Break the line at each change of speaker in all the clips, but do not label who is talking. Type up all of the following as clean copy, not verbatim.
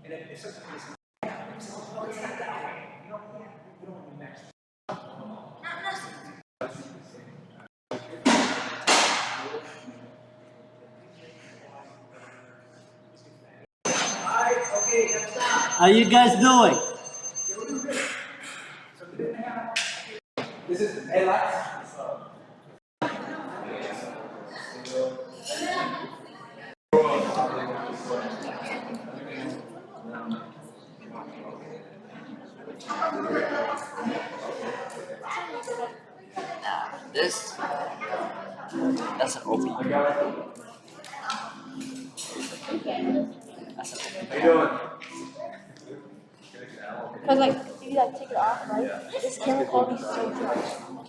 How you guys doing?
This is Alex.
This? That's an OP. That's an OP.
How you doing?
Because like, if you like take it off, right? This camera quality is so dry.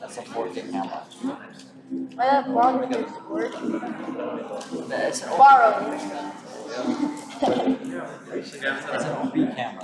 That's a 4K camera.
I have borrowed this word.
That's an OP.
Borrowed.
That's an OP camera.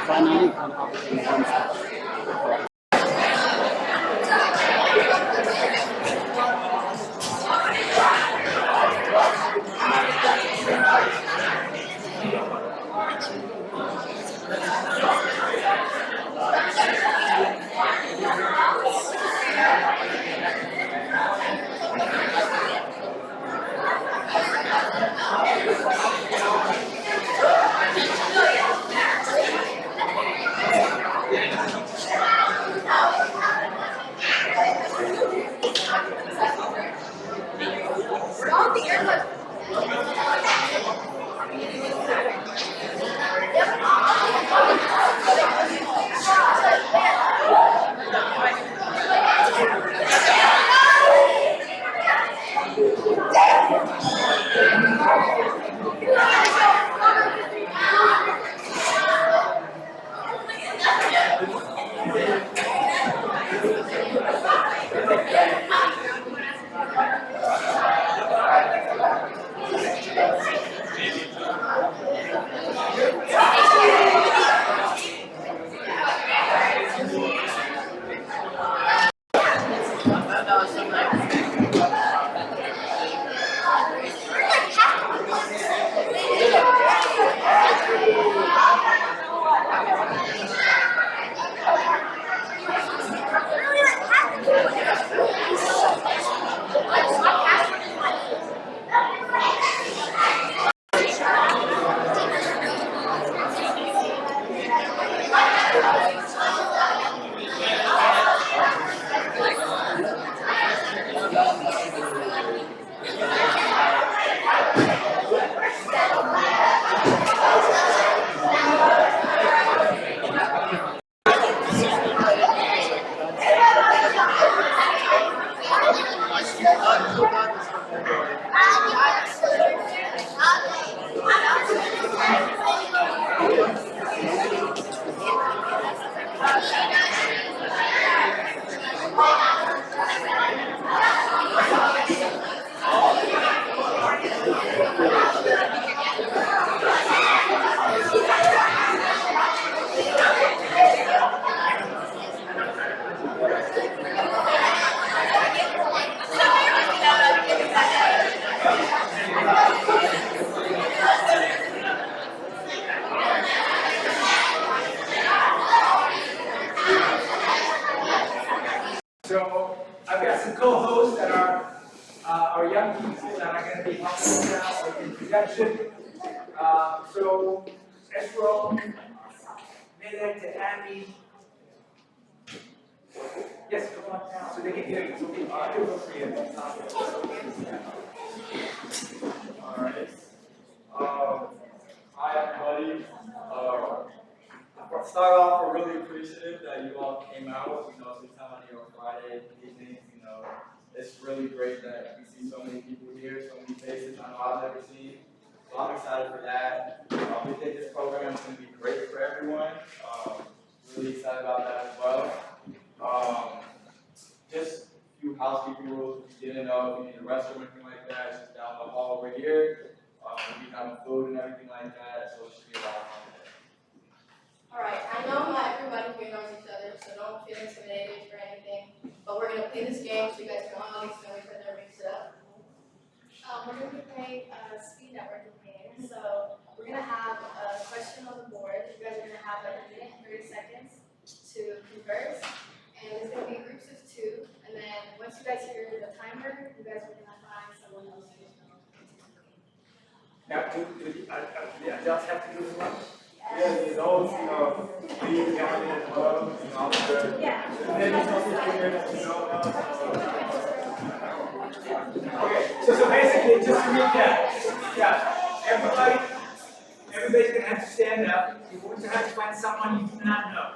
Finally, on option one.
So I've got some co-hosts that are our young people that are going to be helping us out with introduction. So Esro, Millet, and Andy,
start off, we're really appreciative that you all came out, to time on your Friday evening, it's really great that we see so many people here, so many faces I know I've never seen. So I'm excited for that. We think this program is going to be great for everyone. Really excited about that as well. Just a few housekeeping rules. If you didn't know, if you need a restroom or anything like that, it's just down the hall over here. We have food and everything like that, so it should be a lot of fun today.
Alright, I know not everybody here knows each other, so don't feel intimidated or anything. But we're gonna play this game so you guys can all get to know each other and mix it up. We're gonna be playing a speed networking game. So we're gonna have a question on the board. You guys are gonna have like a minute and 30 seconds to converse. And it's gonna be groups of 2. And then once you guys hear the timer, you guys are gonna find someone else to know.
Now, do the adults have to do this one? Yeah, the adults, leave down in as well, all the good.
Yeah.
And then Okay, so basically, just to recap, everybody's gonna have to stand up. You're going to have to find someone you do not know.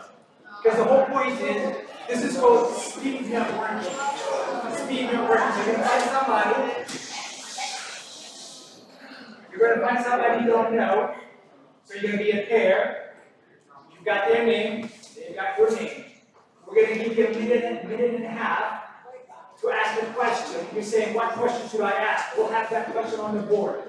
Because the whole point is, this is called speed networking. Speed networking, so you're gonna find somebody. You're going to find somebody you don't know, so you're going to be a pair. You've got their name, they've got your name. We're going to give you a minute and a half to ask a question. You're saying, what question should I ask? We'll have that question on the board.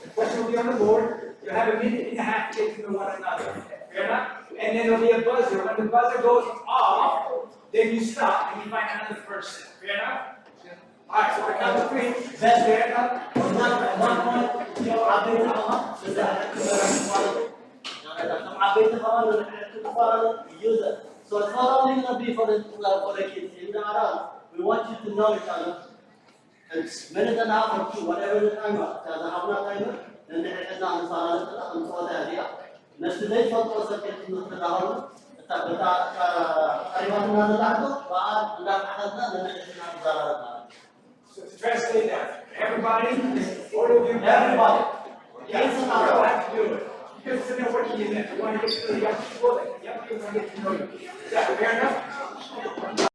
The question will be on the board. You'll have a minute and a half to get to know one another. Fair enough? And then there'll be a buzzer. When the buzzer goes off, then you stop and you find another person. Fair enough? Alright, so the count of 3. Fair enough?
User. So it's not only going to be for the kids in the adults. We want you to know each other. It's minute and a half or 2, whatever the timer. There's a half an hour timer. Then the head is on the idea. Next day, for the second to the down.
So to translate that, everybody, all of you,
Everybody.
yes, you don't have to do it. Because it's a networking event. You want to get to know the young people, the young people want to get to know you. Is that fair enough?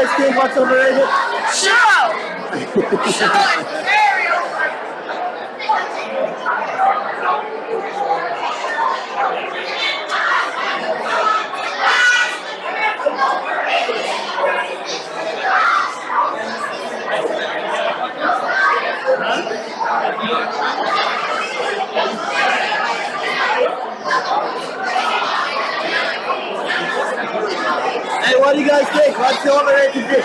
guys think what's overrated? Hey, what do you guys think? What's the overrated dish?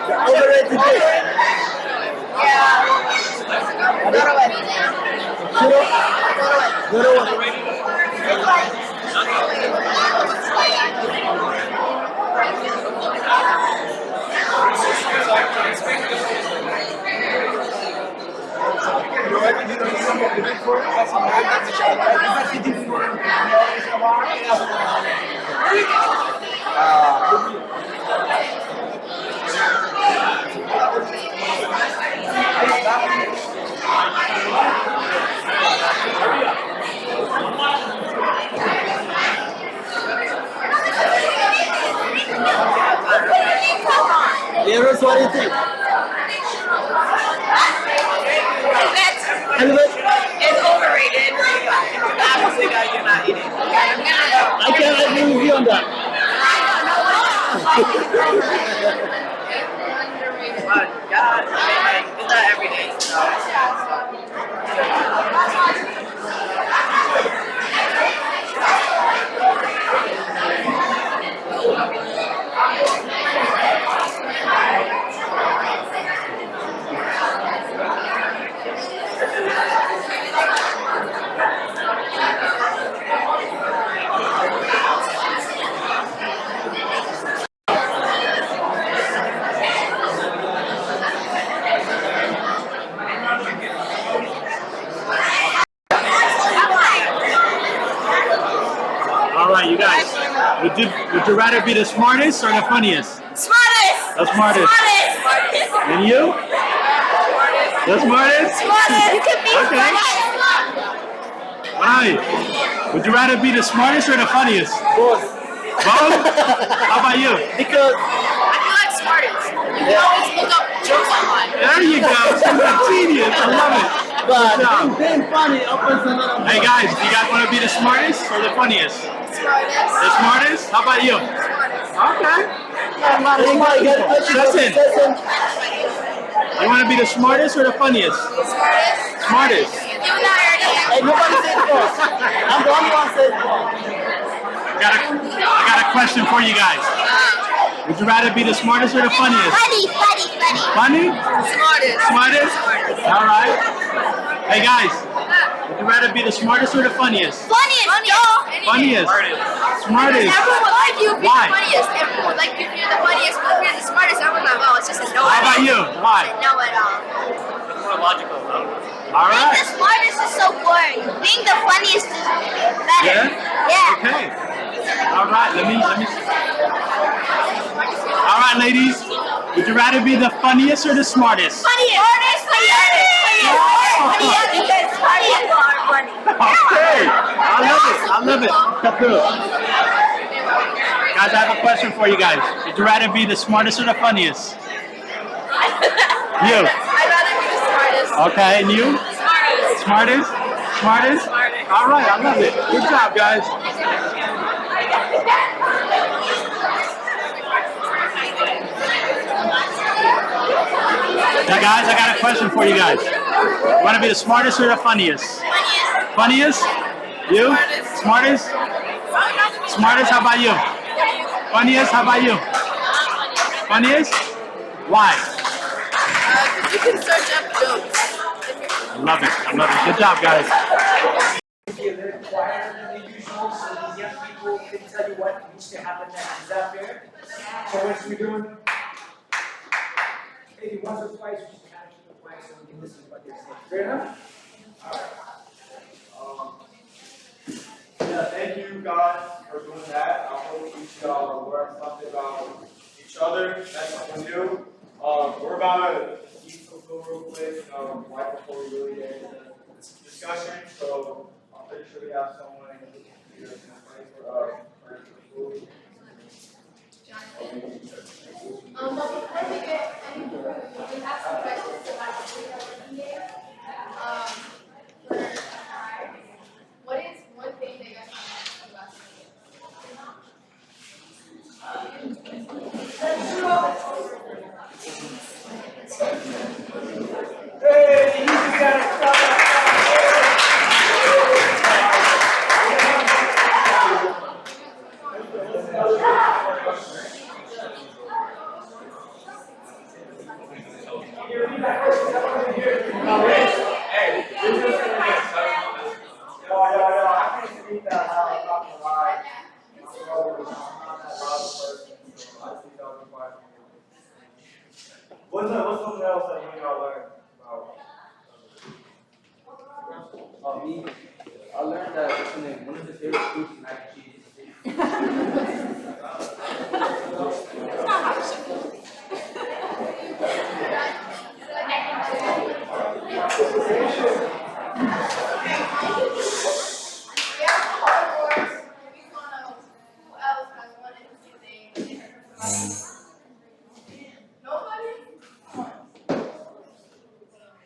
The overrated dish. Good one. Eros, what do you think?
It's overrated. Obviously, guys, you're not eating.
I can't agree with you on that.
But God, I mean, like, it's not every day. So.
All right, you guys. Would you rather be the smartest or the funniest?
Smartest!
The smartest.
Smartest!
And you? The smartest?
Smartest! You can be
Okay.
smartest!
Alright. Would you rather be the smartest or the funniest?
Both.
Both? How about you?
Because
I feel like smartest. You can always look up jokes online.
There you go. She's a genius. I love it.
but
Good job.
being funny opens another door.
Hey guys, do you guys want to be the smartest or the funniest?
Smartest.
The smartest? How about you? Okay. Listen. You want to be the smartest or the funniest?
Smartest.
Smartest.
You and I already have.
Hey, nobody said first. I'm the only one said first.
I got a question for you guys. Would you rather be the smartest or the funniest?
Funny, funny, funny.
Funny?
Smartest.
Smartest? All right. Hey guys, would you rather be the smartest or the funniest?
Funniest, dog.
Funniest. Smartest.
Everyone would like you if you're
Why?
the funniest. Everyone would like you if you're the funniest, but if you're the smartest, everyone's like, oh, it's just a no.
How about you? Why?
No at all.
More logical.
All
Being
right.
the smartest is so boring. Being the funniest is better.
Yeah? Okay. All right, let me. All right, ladies. Would you rather be the funniest or the smartest?
Funniest. Funniest. Funniest. Funniest. Because funny people are funny.
Okay. I love it. Cut through. Guys, I have a question for you guys. Would you rather be the smartest or the funniest? You.
I'd rather be the smartest.
Okay, and you?
Smartest.
Smartest? All right, I love it. Good job, guys. Now, guys, I got a question for you guys. Want to be the smartest or the funniest? Funniest? You? Smartest? Smartest? How about you? Funniest? How about you? Funniest? Why?
You can search up jokes.
I love it. Good job, guys.
Be a little quieter than the usual, so these young people can tell you what needs to happen next. Is that fair? So once we're doing, maybe once or twice, we should kind of keep it quiet so we can listen to what they're saying. Fair enough?
Yeah, thank you guys for doing that. I hope each y'all learn something about each other. That's something new. We're about to eat some food real quick, right before we really get into this discussion. So I'm pretty sure we have someone here for food.
But before we get any further, we have some questions about the working game. What is one thing that you guys want to about the game?
Hey, you got it.
What's something else that you all learned about me? I learned that one of his favorite foods is mac and cheese.
We have four boards. Maybe who else has one interesting thing? Nobody? Come on.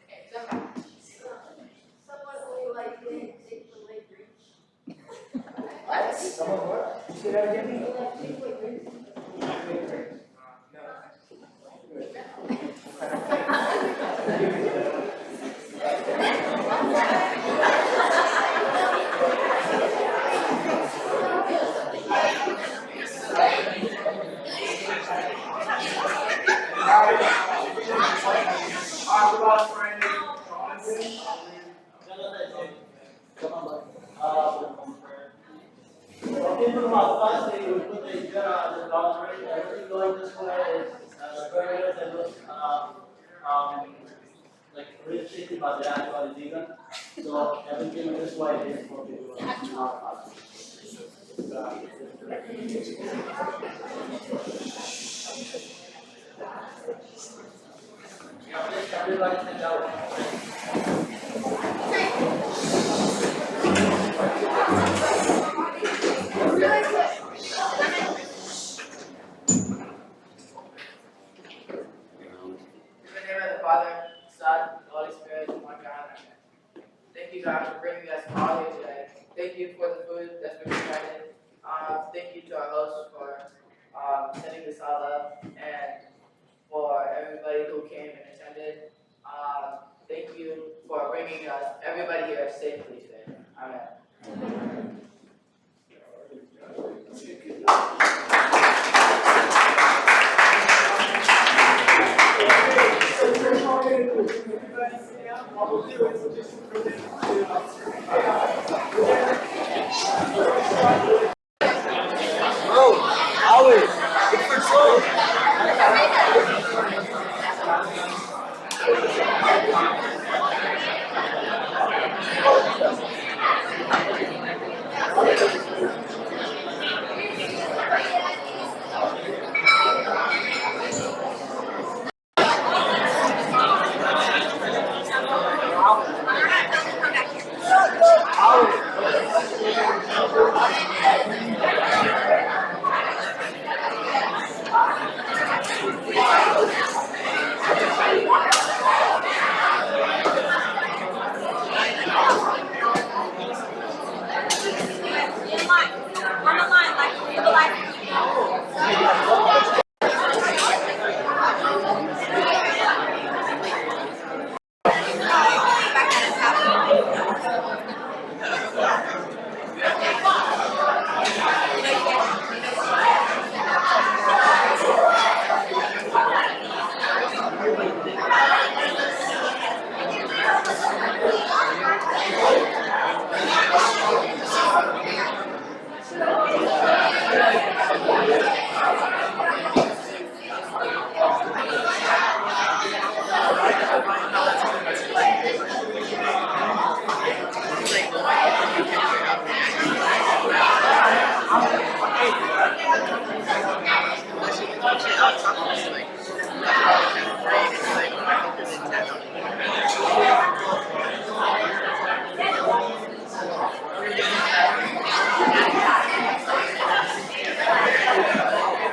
Okay, jump back. Someone who like didn't take the leg reach. What?
Someone what? Say that again?
Into the first thing, we put the boundary, everything going this way is barriers that look like really shitty, but they're actually legal. So everything this way is for people who are not. Everybody sit down.
In the name of the Father, Son, Holy Spirit, one God. Thank you, God, for bringing us all here today. Thank you for the food that's been provided. Thank you to our hosts for setting this all up and for everybody who came and attended. Thank you for bringing us everybody here safely today. Amen.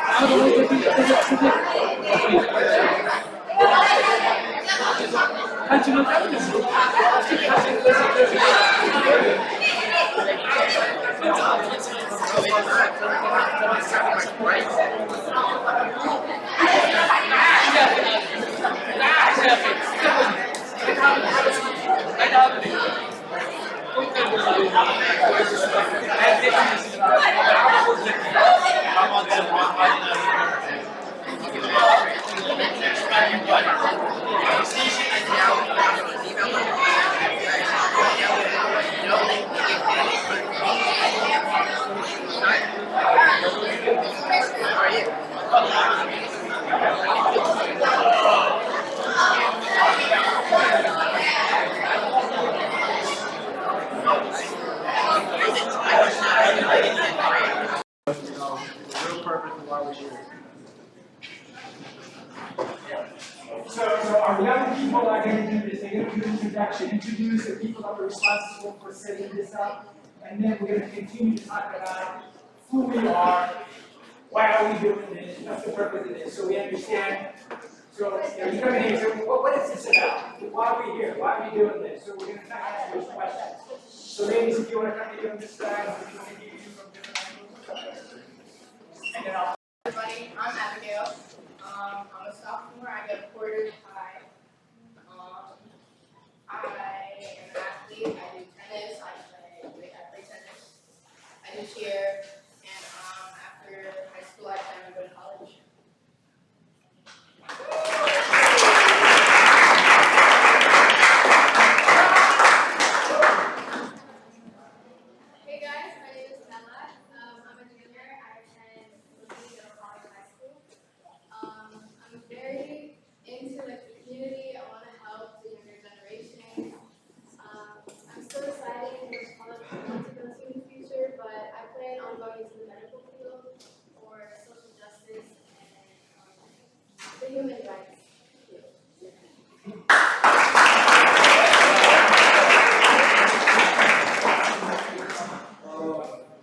How do we
The real purpose of why we're here.
So our young people are going to do this. They're going to do an introduction, introduce the people that are responsible for setting this up, and then we're going to continue to talk about who we are, why are we doing this, what's the purpose of this, so we understand. So you come in here and say, what is this about? Why are we here? Why are we doing this? So we're going to kind of ask those questions. So ladies, if you want to come here on this side, if you want to give you from different angles. And then I'll
Everybody, I'm Abigail. I'm a sophomore. I go to Porter's High. I am an athlete. I do tennis. I play tennis. I do cheer. And after high school, I plan to go to college.
Hey guys, my name is Bella. I'm a junior. I attend High School. I'm very into the community. I want to help the younger generation. I'm so excited for which college I want to go to in the future, but I plan on going into the medical field for social justice and the human rights field.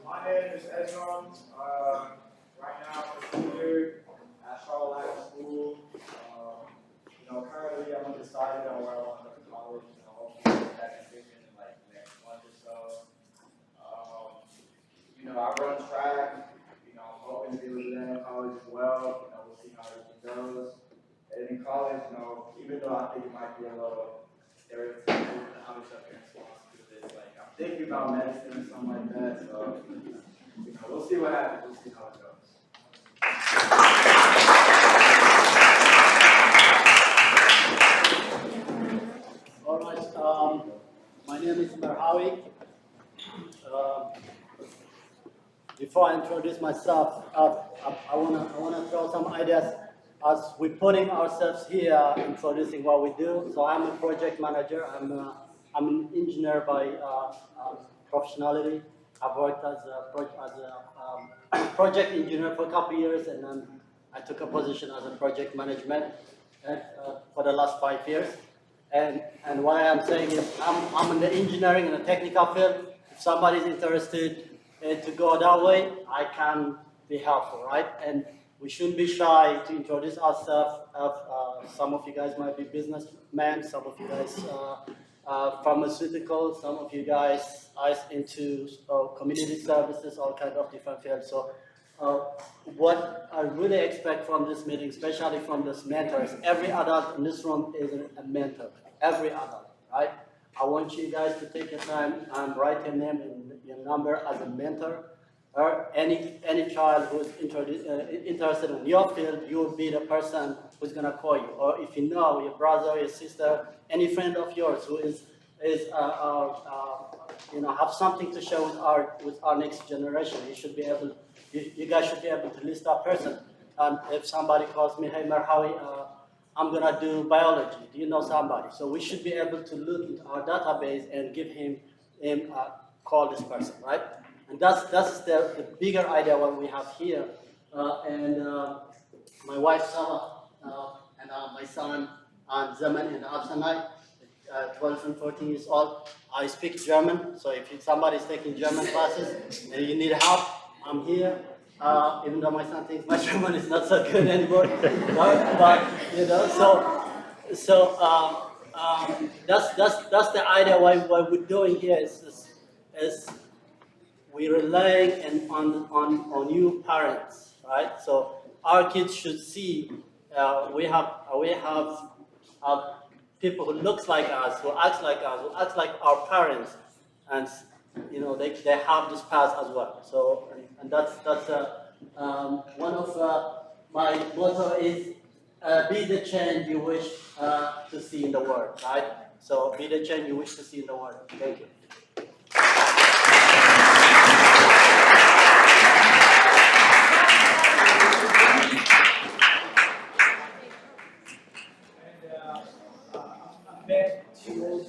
My name is Ezra. Right now I'm a senior at Charlotte School. Currently I'm undecided on where I want to go to college. Hopefully make that decision in like the next month or so. I run track. I'm hoping to be able to land in college as well. We'll see how everything goes. And in college, even though I think it might be a little stereotypical in how much our parents want to do this, like I'm thinking about medicine or something like that. So, we'll see what happens. We'll see how it goes.
All right, my name is Merhawi. Before I introduce myself, I wanna throw some ideas as we're putting ourselves here, introducing what we do. So I'm a project manager. I'm an engineer by professionality. I've worked as a project engineer for a couple of years, and then I took a position as a project management for the last 5 years. And what I am saying is I'm in the engineering and the technical field. If somebody's interested to go that way, I can be helpful, right? And we shouldn't be shy to introduce ourselves. Some of you guys might be businessmen, some of you guys pharmaceutical, some of you guys are into community services, all kinds of different fields. So what I really expect from this meeting, especially from this mentor, is every adult in this room is a mentor. Every adult, right? I want you guys to take your time and write your name and your number as a mentor. Or any child who's interested in your field, you will be the person who's gonna call you. Or if you know your brother, your sister, any friend of yours who is have something to share with our next generation, you guys should be able to list that person. And if somebody calls me, hey Merhawi, I'm gonna do biology. Do you know somebody? So we should be able to look into our database and give him call this person, right? And that's the bigger idea what we have here. My wife Sarah and my son Zaman and Absanai, 12 and 14 years old. I speak German, so if somebody is taking German classes and you need help, I'm here. even though my son thinks my German is not so good anymore. but you know, that's the idea why what we're doing here is we're relying on you parents, right? So our kids should see we have people who looks like us, who acts like us, who acts like our parents, and you know they have this path as well. So and that's one of my motto is be the change you wish to see in the world, right? So be the change you wish to see in the world. Thank you.
I'm Med Tools.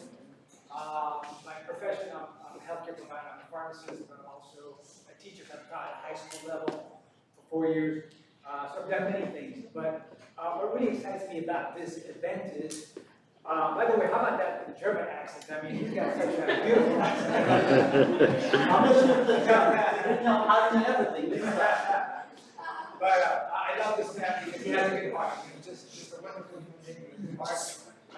My profession, I'm a healthcare provider. I'm a pharmacist, but I'm also a teacher. I've taught at high school level for 4 years. So I've done many things. But what really excites me about this event is, by the way, how about that German accent? I mean, he's got such a beautiful accent.
I'm listening to the everything.
But I love this man because he has a good heart. He's just a wonderful human being with a good heart.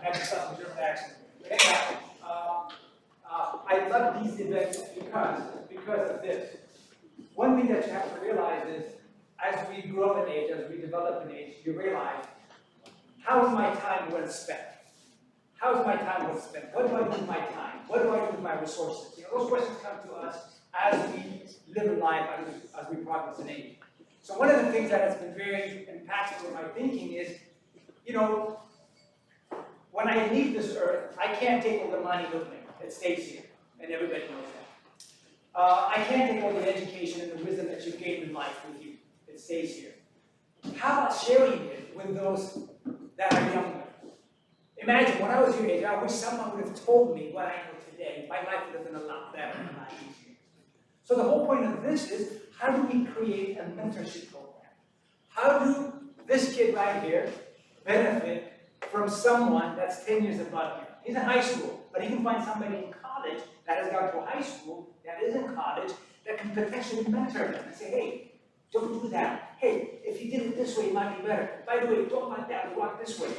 I have myself a German accent. But anyhow, I love these events because of this. One thing that you have to realize is, as we grow in age, as we develop in age, you realize, how is my time well spent? How is my time well spent? What do I do with my time? What do I do with my resources? You know, those questions come to us as we live in life, as we progress in age. So one of the things that has been very impactful in my thinking is, you know, when I leave this earth, I can't take all the money with me. It stays here, and everybody knows that. I can't take all the education and the wisdom that you've gained in life with you. It stays here. How about sharing it with those that are younger? Imagine, when I was your age, I wish someone would have told me what I know today. My life would have been a lot better and a lot easier. So the whole point of this is, how do we create a mentorship program? How do this kid right here benefit from someone that's 10 years above him? He's in high school, but he can find somebody in college that has gone to high school, that is in college, that can potentially mentor him and say, hey, don't do that. Hey, if you did it this way, it might be better. By the way, don't like that, walk this way.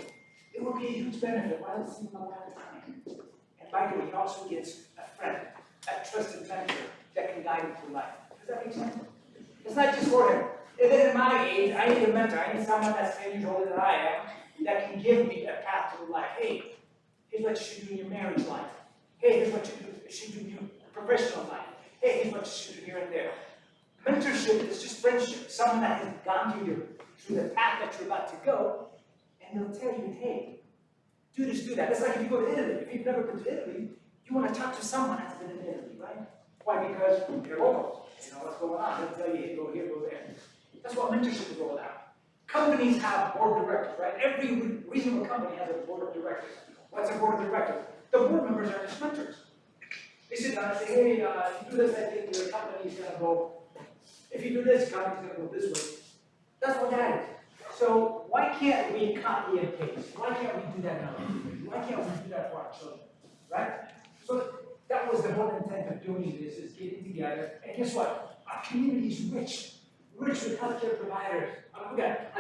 It would be a huge benefit. Why does it seem a lot of time? And by the way, he also gets a friend, a trusted mentor that can guide him through life. Does that make sense? It's not just for him. Even at my age, I need a mentor. I need someone that's 10 years older than I am that can give me a path to life. Hey, here's what you should do in your marriage life. Hey, here's what you should do in your professional life. Hey, here's what you should do here and there. Mentorship is just friendship. Someone that has gone through the path that you're about to go, and they'll tell you, hey, do this, do that. It's like if you go to Italy. If you've never been to Italy, you want to talk to someone that's been in Italy, right? Why? Because you're local. You know what's going on. They'll tell you, hey, go here, go there. That's what mentorship is all about. Companies have board of directors, right? Every reasonable company has a board of directors. What's a board of directors? The board members are just mentors. They sit down and say, hey, if you do this, I think your company's going to go. If you do this, your company's going to go this way. That's what that is. So why can't we copy and paste? Why can't we do that now? Why can't we do that for our children? Right? So that was the whole intent of doing this, is getting together. And guess what? Our community is rich with healthcare providers. I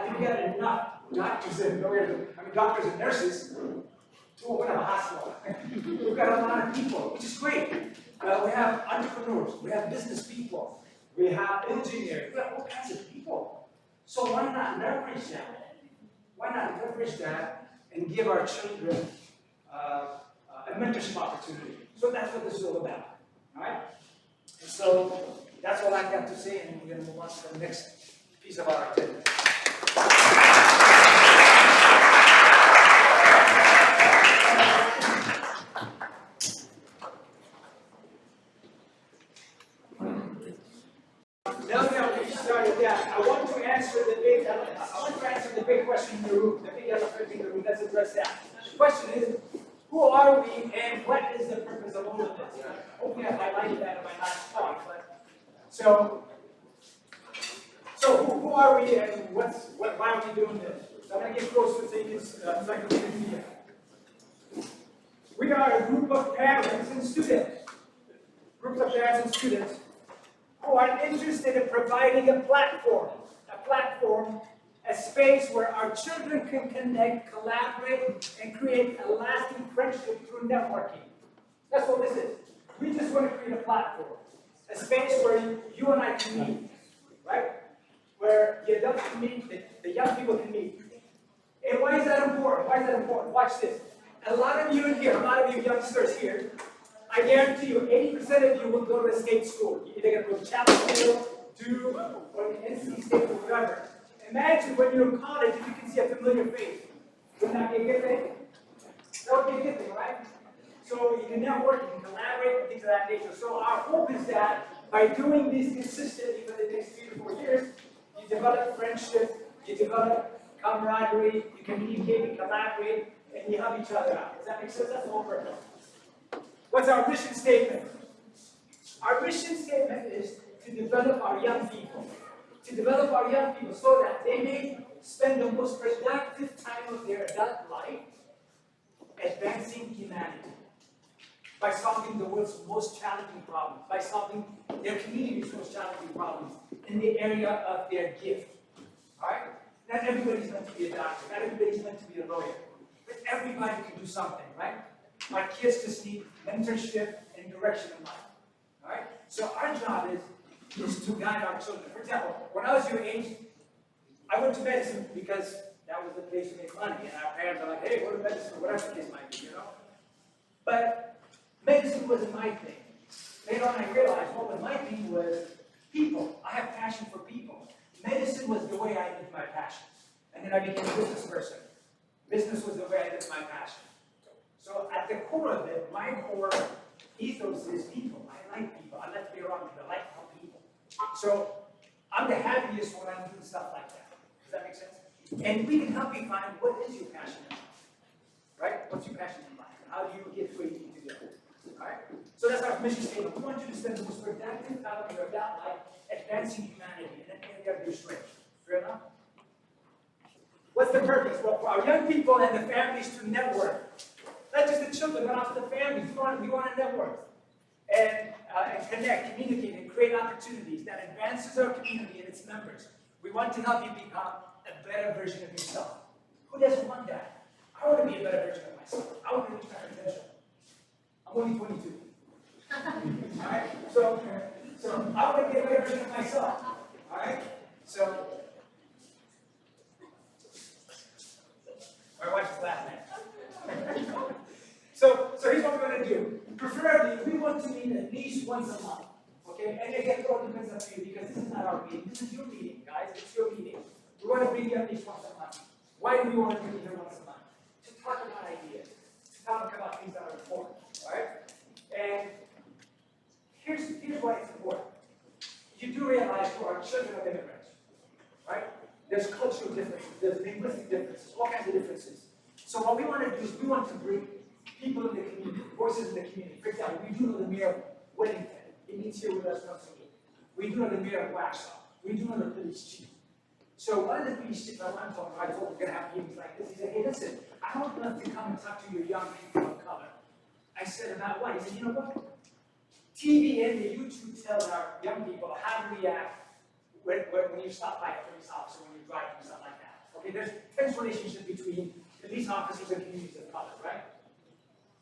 think we got enough doctors and lawyers, doctors and nurses to open up a hospital. We've got a lot of people, which is great. We have entrepreneurs, we have business people, we have engineers, we have all kinds of people. So why not leverage that? Why not leverage that and give our children a mentorship opportunity? So that's what this is all about. All right? And so that's all I've got to say, and we're going to move on to the next piece of our agenda. Now we started that. I want to answer the big question in the room, the big elephant in the room. Let's address that. The question is, who are we and what is the purpose of all of this? Hopefully I highlighted that in my last talk. So who are we and why are we doing this? So I'm going to get closer so you can see it. We are a group of parents and students. Groups of parents and students who are interested in providing a platform platform, a space where our children can connect, collaborate, and create a lasting friendship through networking. That's what this is. We just want to create a platform, a space where you and I can meet, right? Where the adults can meet, the young people can meet. And why is that important? Why is that important? Watch this. A lot of you in here, a lot of you youngsters here, I guarantee you, 80% of you will go to a state school. You're either going to go to Chapel, Duke, or the NC State, or whatever. Imagine when you're in college, if you can see a familiar face. Wouldn't that be a good thing? That would be a good thing, right? So you can network, you can collaborate, and things of that nature. So our hope is that by doing this consistently for the next 3 to 4 years, you develop friendship, you develop camaraderie, you communicate, you collaborate, and you help each other out. Does that make sense? That's the whole purpose. What's our mission statement? Our mission statement is to develop our young people. To develop our young people so that they may spend the most productive time of their adult life advancing humanity. By solving the world's most challenging problems, by solving their community's most challenging problems in the area of their gift. Alright? Not everybody's meant to be a doctor, not everybody's meant to be a lawyer. But everybody can do something, right? Our kids just need mentorship and direction in life. Alright? So our job is to guide our children. For example, when I was your age, I went to medicine because that was the place to make money. And our parents are like, hey, go to medicine, or whatever the case might be, you know? But medicine wasn't my thing. Later on I realized what was my thing was people. I have passion for people. Medicine was the way I lived my passion. And then I became a business person. Business was the way I lived my passion. So at the core of it, my core ethos is people. I like people. I like to be around people. I like to help people. So I'm the happiest when I'm doing stuff like that. Does that make sense? And we can help you find what is your passion in life. Right? What's your passion in life? How do you get where you need to go? Alright? So that's our mission statement. We want you to spend the most productive time of your adult life advancing humanity in any area of your strength. Fair enough? What's the purpose? Well, for our young people and the families to network. Not just the children, but also the families. We want to network and connect, communicate, and create opportunities that advances our community and its members. We want to help you become a better version of yourself. Who doesn't want that? I want to be a better version of myself. I want to reach my potential. I'm only 22. Alright? So I want to be a better version of myself. Alright? So my wife is laughing. So here's what we're going to do. Preferably, we want to meet at least once a month. Okay? And again, it all depends on you because this is not our meeting. This is your meeting, guys. It's your meeting. We want to bring you at least once a month. Why do we want to bring you here once a month? To talk about ideas. To talk about things that are important. Alright? And here's why it's important. You do realize you are children of immigrants. Right? There's cultural differences. There's linguistic differences. All kinds of differences. So what we want to do is we want to bring people in the community, voices in the community. For example, we do know the mayor of Wellington. He meets here with us once a week. We do know the mayor of Waxhaw. We do know the police chief. So one of the police chiefs I went to, I told him we're going to have meetings like this. He said, hey, listen, I don't want to come and talk to your young people of color. I said, about what? He said, you know what? TV and the YouTube tells our young people how to react when you stop by a police officer, when you're driving, stuff like that. Okay, there's a tense relationship between police officers and communities of color, right?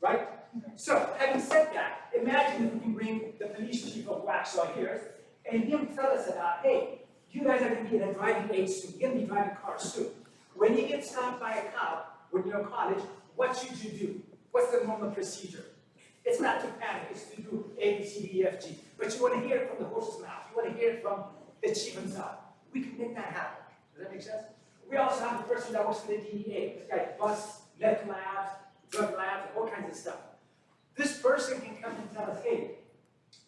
Right? So, having said that, imagine if we can bring the police chief of Waxhaw here, and him tell us about, hey, you guys are going to be in a driving age soon. You're going to be driving cars soon. When you get stopped by a cop, when you're in college, what should you do? What's the normal procedure? It's not to panic, it's to do A, B, C, D, E, F, G. But you want to hear it from the horse's mouth. You want to hear it from the chief himself. We can make that happen. Does that make sense? We also have a person that works for the DEA. This guy busts meth labs, drug labs, all kinds of stuff. This person can come and tell us, hey,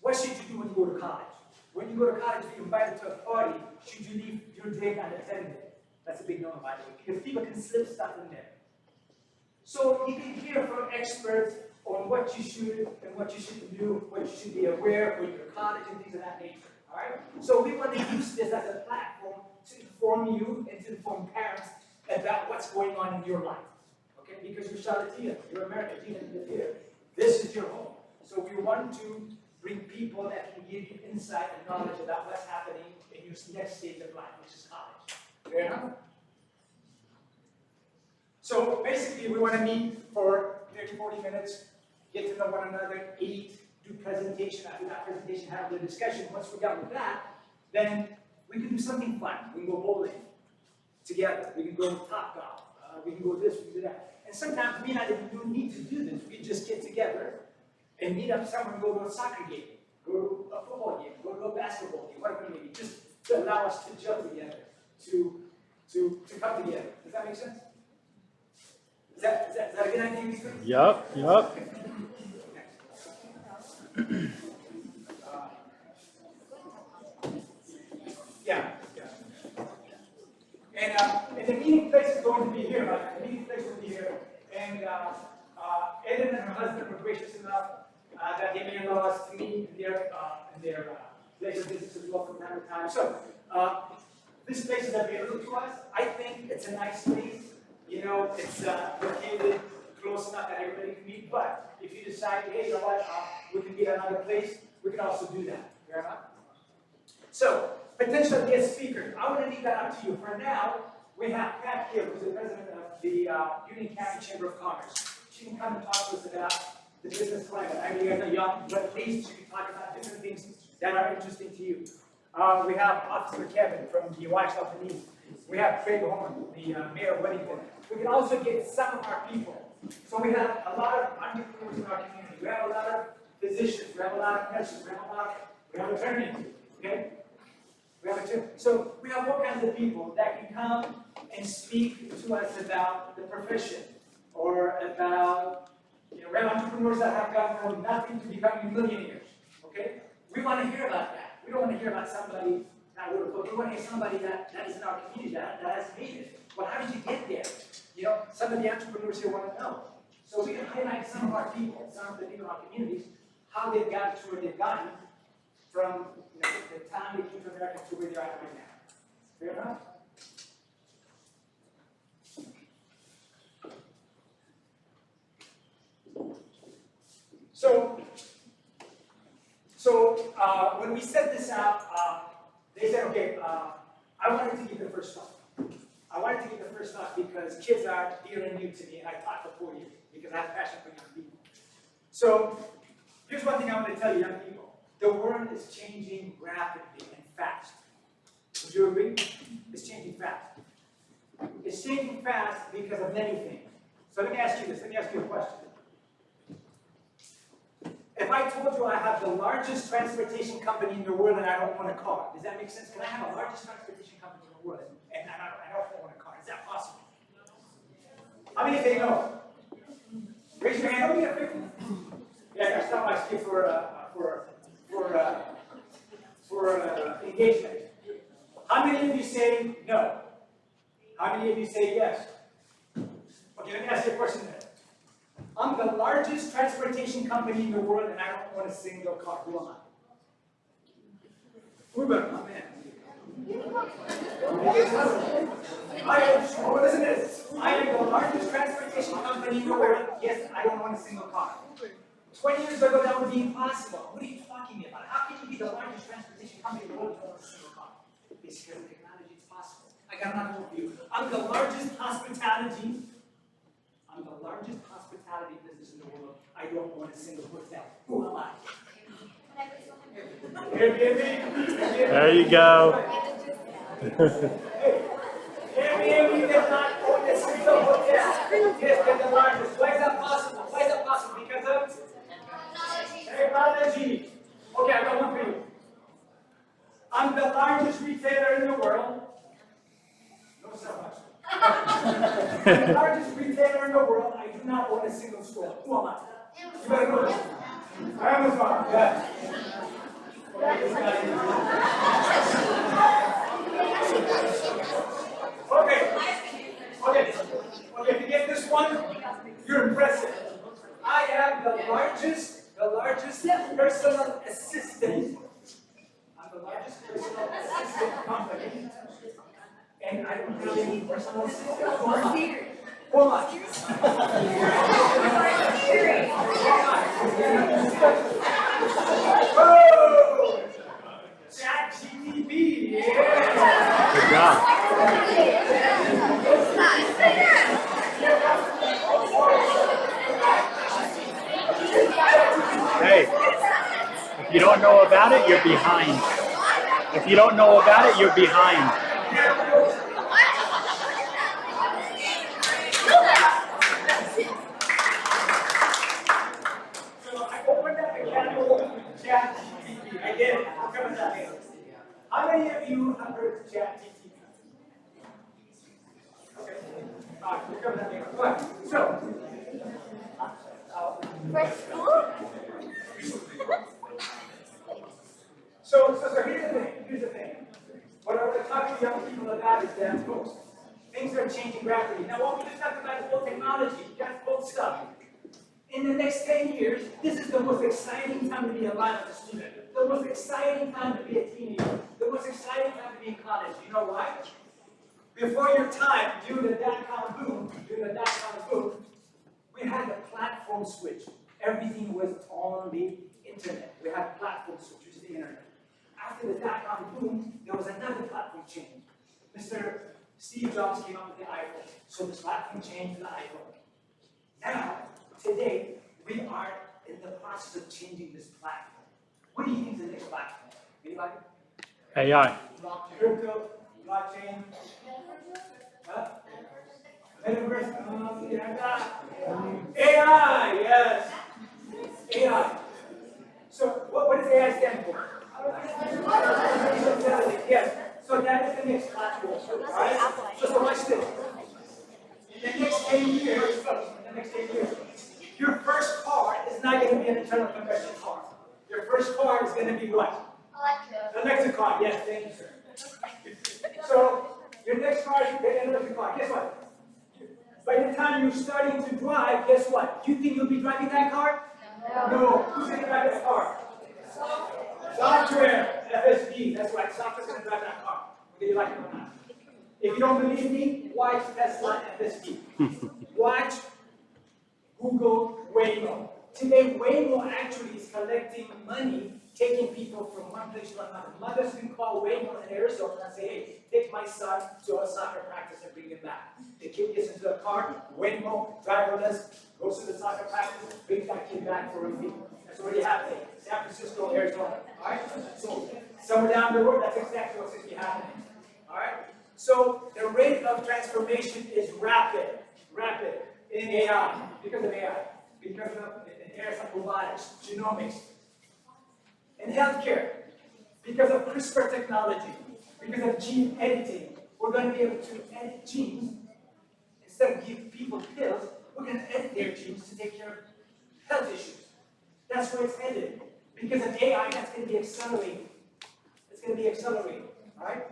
what should you do when you go to college? When you go to college, if you're invited to a party, should you leave your drink unattended? That's a big no, by the way, because people can slip stuff in there. So you can hear from experts on what you should and what you shouldn't do, what you should be aware of when you're in college and things of that nature. All right? So we want to use this as a platform to inform you and to inform parents about what's going on in your life. Okay? Because you're Charlottesville, you're American, you live here. This is your home. So we want to bring people that can give you insight and knowledge about what's happening in your next stage of life, which is college. Fair enough? So basically, we want to meet for 30, 40 minutes, get to know one another, eat, do presentation. After that presentation, have the discussion. Once we're done with that, then we can do something fun. We can go bowling together. We can go Topgolf. We can go this, we can do that. And sometimes we not even need to do this. We just get together and meet up somewhere and go to a soccer game, go to a football game, go to a basketball game, whatever it may be, just to allow us to gel together, to come together. Does that make sense? Is that a good idea?
Yup.
Yeah. And the meeting place is going to be here, right? The meeting place will be here. And Eden and her husband were gracious enough that they may allow us to meet in their place of business as well from time to time. So this place is available to us. I think it's a nice place. You know, it's located close enough that everybody can meet. But if you decide, hey, you know what, we can get another place, we can also do that. Fair enough? So, potential guest speakers. I want to leave that up to you. For now, we have Pat here, who's the president of the Union County Chamber of Commerce. She can come and talk to us about the business climate. I know you guys are young, but at least she can talk about different things that are interesting to you. We have Officer Kevin from the Waxhaw Police. We have Craig Horn, the mayor of Weddington. We can also get some of our people. So we have a lot of entrepreneurs in our community. We have a lot of physicians. We have a lot of nurses. We have attorneys. Okay? So we have all kinds of people that can come and speak to us about the profession or about, we have entrepreneurs that have gone from nothing to becoming millionaires. Okay? We want to hear about that. We don't want to hear about somebody that would have, we want to hear somebody that is in our community that has made it. Well, how did you get there? Some of the entrepreneurs here want to know. So we can highlight some of our people, some of the people in our communities, how they've gotten to where they've gotten from the time they came to America to where they're at right now. Fair enough? So when we set this out, they said, okay, I wanted to give the first talk. I wanted to give the first talk because kids are dear and new to me, and I taught for 4 years because I have passion for young people. So here's one thing I want to tell you, young people. The world is changing rapidly and fast. Would you agree? It's changing fast. It's changing fast because of many things. So let me ask you this. Let me ask you a question. If I told you I have the largest transportation company in the world and I don't own a car, does that make sense? Can I have the largest transportation company in the world and I don't own a car? Is that possible? How many say no? Raise your hand. Don't be afraid. Yeah, I gotta stop my skip for engagement. How many of you say no? How many of you say yes? Okay, let me ask you a question then. I'm the largest transportation company in the world and I don't own a single car. Who am I? Who am I? Listen to this. I am the largest transportation company in the world. Yes, I don't own a single car. 20 years ago, that would be impossible. What are you talking about? How can you be the largest transportation company in the world and own a single car? It's because of technology, it's possible. I got another one for you. I'm the largest hospitality business in the world. I don't own a single hotel. Who am I?
There you go.
Airbnb does not own a single hotel. Yes, they're the largest. Why is that possible? Why is that possible? Because of technology. Okay, I got one for you. I'm the largest retailer in the world. No so much. I'm the largest retailer in the world. I do not own a single store. Who am I? You better know this. Amazon. Yeah. Okay, if you get this one, you're impressive. I am the largest personal assistant. I'm the largest personal assistant company. And I don't really need personal assistant. Who am I? Who am I?
about it, you're behind. If you don't know about it, you're behind.
So I opened up a category chat GPT. I did it. I'll cover that later. How many of you have heard of chat GPT? Okay. All right, we'll cover that later. All right. So here's the thing. What I want to talk to young people about is that, folks, things are changing rapidly. Now, what we just talked about is old technology, that's old stuff. In the next 10 years, this is the most exciting time to be alive as a student. The most exciting time to be a teenager. The most exciting time to be in college. You know why? Before your time, during the dot-com boom, we had the platform switch. Everything was on the internet. We had platform switch, which is the internet. After the dot-com boom, there was another platform change. Mr. Steve Jobs came up with the iPhone. So the platform changed to the iPhone. Now, today, we are in the process of changing this platform. What do you think is the next platform? Anybody?
AI.
Crypto, blockchain, huh? Metaverse, AI, yes. AI. So what does AI stand for? Yes. So that is the next platform. All right? So watch this. In the next 10 years, your first car is not going to be an internal combustion car. Your first car is going to be what? Electric car. Yes, thank you, sir. So your next car is an electric car. Guess what? By the time you're starting to drive, guess what? You think you'll be driving that car? No. Who's going to drive that car? Software. FSD. That's right. Software's going to drive that car. Whether you like it or not. If you don't believe me, watch Tesla FSD. Watch Google Waymo. Today, Waymo actually is collecting money, taking people from one place to another. Mothers can call Waymo in Arizona and say, hey, take my son to a soccer practice and bring him back. The kid gets into the car, Waymo, driverless, goes to the soccer practice, brings that kid back for a fee. That's already happening. San Francisco, Arizona. All right? So, somewhere down the road, that's exactly what's going to be happening. All right? So, the rate of transformation is rapid in AI, because of AI, because of areas like robotics, genomics, in healthcare, because of CRISPR technology, because of gene editing. We're going to be able to edit genes. Instead of giving people pills, we're going to edit their genes to take care of health issues. That's where it's headed. Because of AI, that's going to be accelerating. It's going to be accelerating, all right?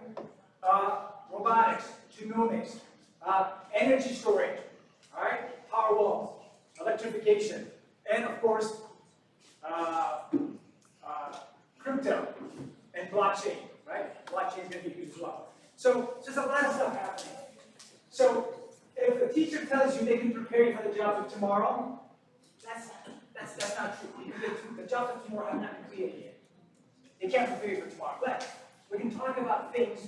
Robotics, genomics, energy storage, all right? Power walls, electrification, and of course, crypto and blockchain, right? Blockchain is going to be huge as well. So there's a lot of stuff happening. So if a teacher tells you they can prepare you for the jobs of tomorrow, that's not true. Because the jobs of tomorrow have not been created yet. They can't prepare you for tomorrow. But we can talk about things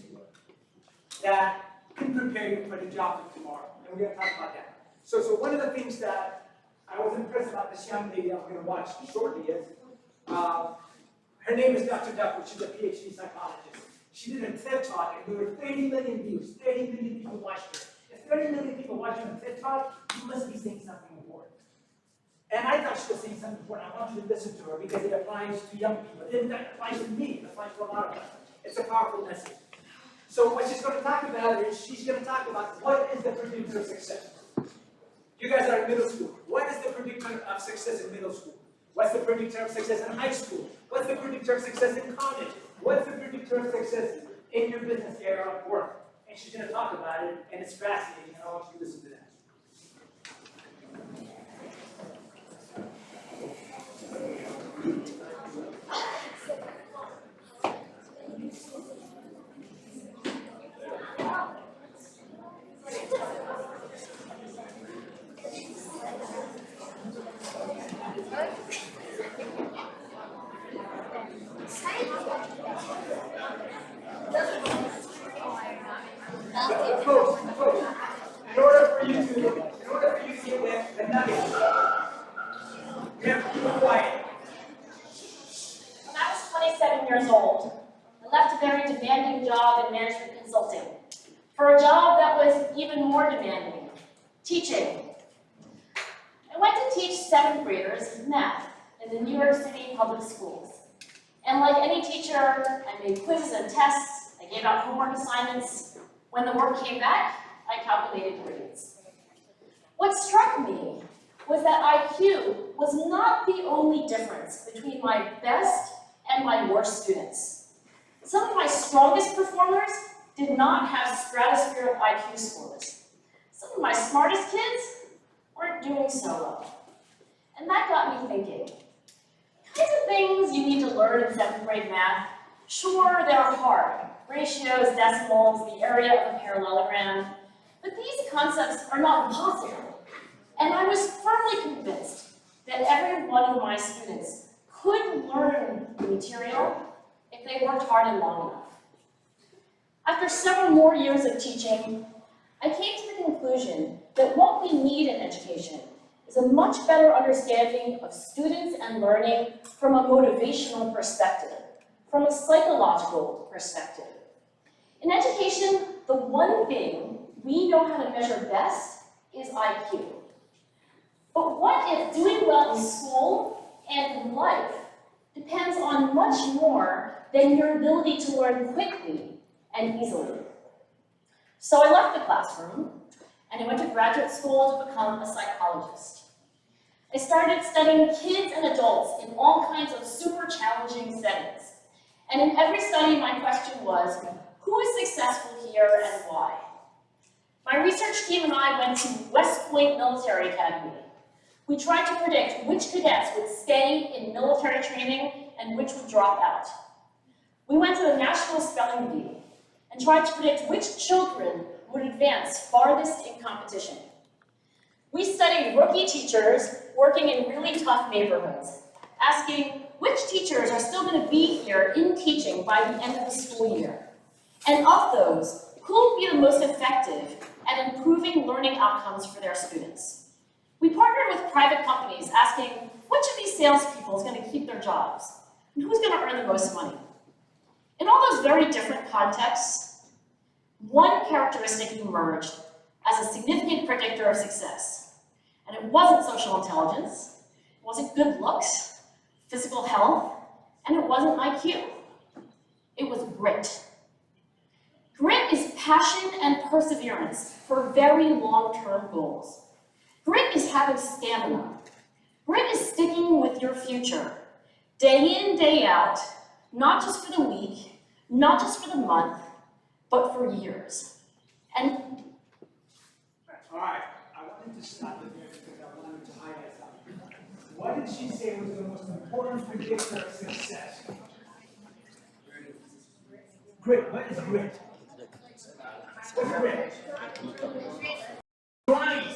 that can prepare you for the jobs of tomorrow. And we're going to talk about that. So one of the things that I was impressed about this young lady I'm going to watch shortly is, her name is Dr. Duckworth. She's a PhD psychologist. She did a TED Talk, and there were 30 million views. 30 million people watched her. If 30 million people watch her on TED Talk, you must be saying something important. And I thought she was saying something important. I want you to listen to her because it applies to young people. It applies to me. It applies to a lot of us. It's a powerful message. So what she's going to talk about is she's going to talk about what is the predictor of success. You guys are in middle school. What is the predictor of success in middle school? What's the predictor of success in high school? What's the predictor of success in college? What's the predictor of success in your business area of work? And she's going to talk about it, and it's fascinating, and I want you to listen to that. Folks, in order for you to get the nugget, you have to be quiet.
When I was 27
27 years old, I left a very demanding job in management consulting for a job that was even more demanding, teaching. I went to teach 7th graders math in the New York City public schools. And like any teacher, I made quizzes and tests, I gave out homework assignments. When the work came back, I calculated grades. What struck me was that IQ was not the only difference between my best and my worst students. Some of my strongest performers did not have stratospheric IQ scores. Some of my smartest kids weren't doing so well. And that got me thinking. Kinds of things you need to learn in 7th grade math, sure, they're hard. Ratios, decimals, the area of a parallelogram. But these concepts are not impossible. And I was firmly convinced that every one of my students could learn the material if they worked hard and long enough. After several more years of teaching, I came to the conclusion that what we need in education is a much better understanding of students and learning from a motivational perspective, from a psychological perspective. In education, the one thing we know how to measure best is IQ. But what if doing well in school and in life depends on much more than your ability to learn quickly and easily? So I left the classroom and I went to graduate school to become a psychologist. I started studying kids and adults in all kinds of super challenging settings. And in every study, my question was, who is successful here and why? My research team and I went to West Point Military Academy. We tried to predict which cadets would stay in military training and which would drop out. We went to the National Spelling Bee and tried to predict which children would advance farthest in competition. We studied rookie teachers working in really tough neighborhoods, asking which teachers are still going to be here in teaching by the end of the school year. And of those, who will be the most effective at improving learning outcomes for their students? We partnered with private companies asking which of these salespeople is going to keep their jobs and who's going to earn the most money. In all those very different contexts, one characteristic emerged as a significant predictor of success. And it wasn't social intelligence, it wasn't good looks, physical health, and it wasn't IQ. It was grit. Grit is passion and perseverance for very long-term goals. Grit is having stamina. Grit is sticking with your future, day in, day out, not just for the week, not just for the month, but for years. And
All right, I wanted to stop it there because I wanted to highlight something. What did she say was the most important predictor of success? Grit. What is grit? What's grit? Grind.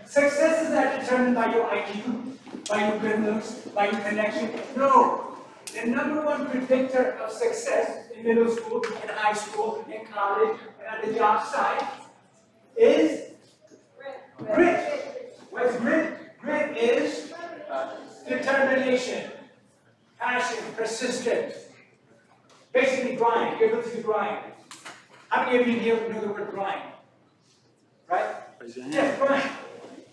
Success is not determined by your IQ, by your good looks, by your connection. No. The number one predictor of success in middle school, in high school, in college, and on the job site is grit. What's grit? Grit is determination, passion, persistence. Basically grind. Give it to the grind. How many of you here know the word grind? Right? Yes, grind.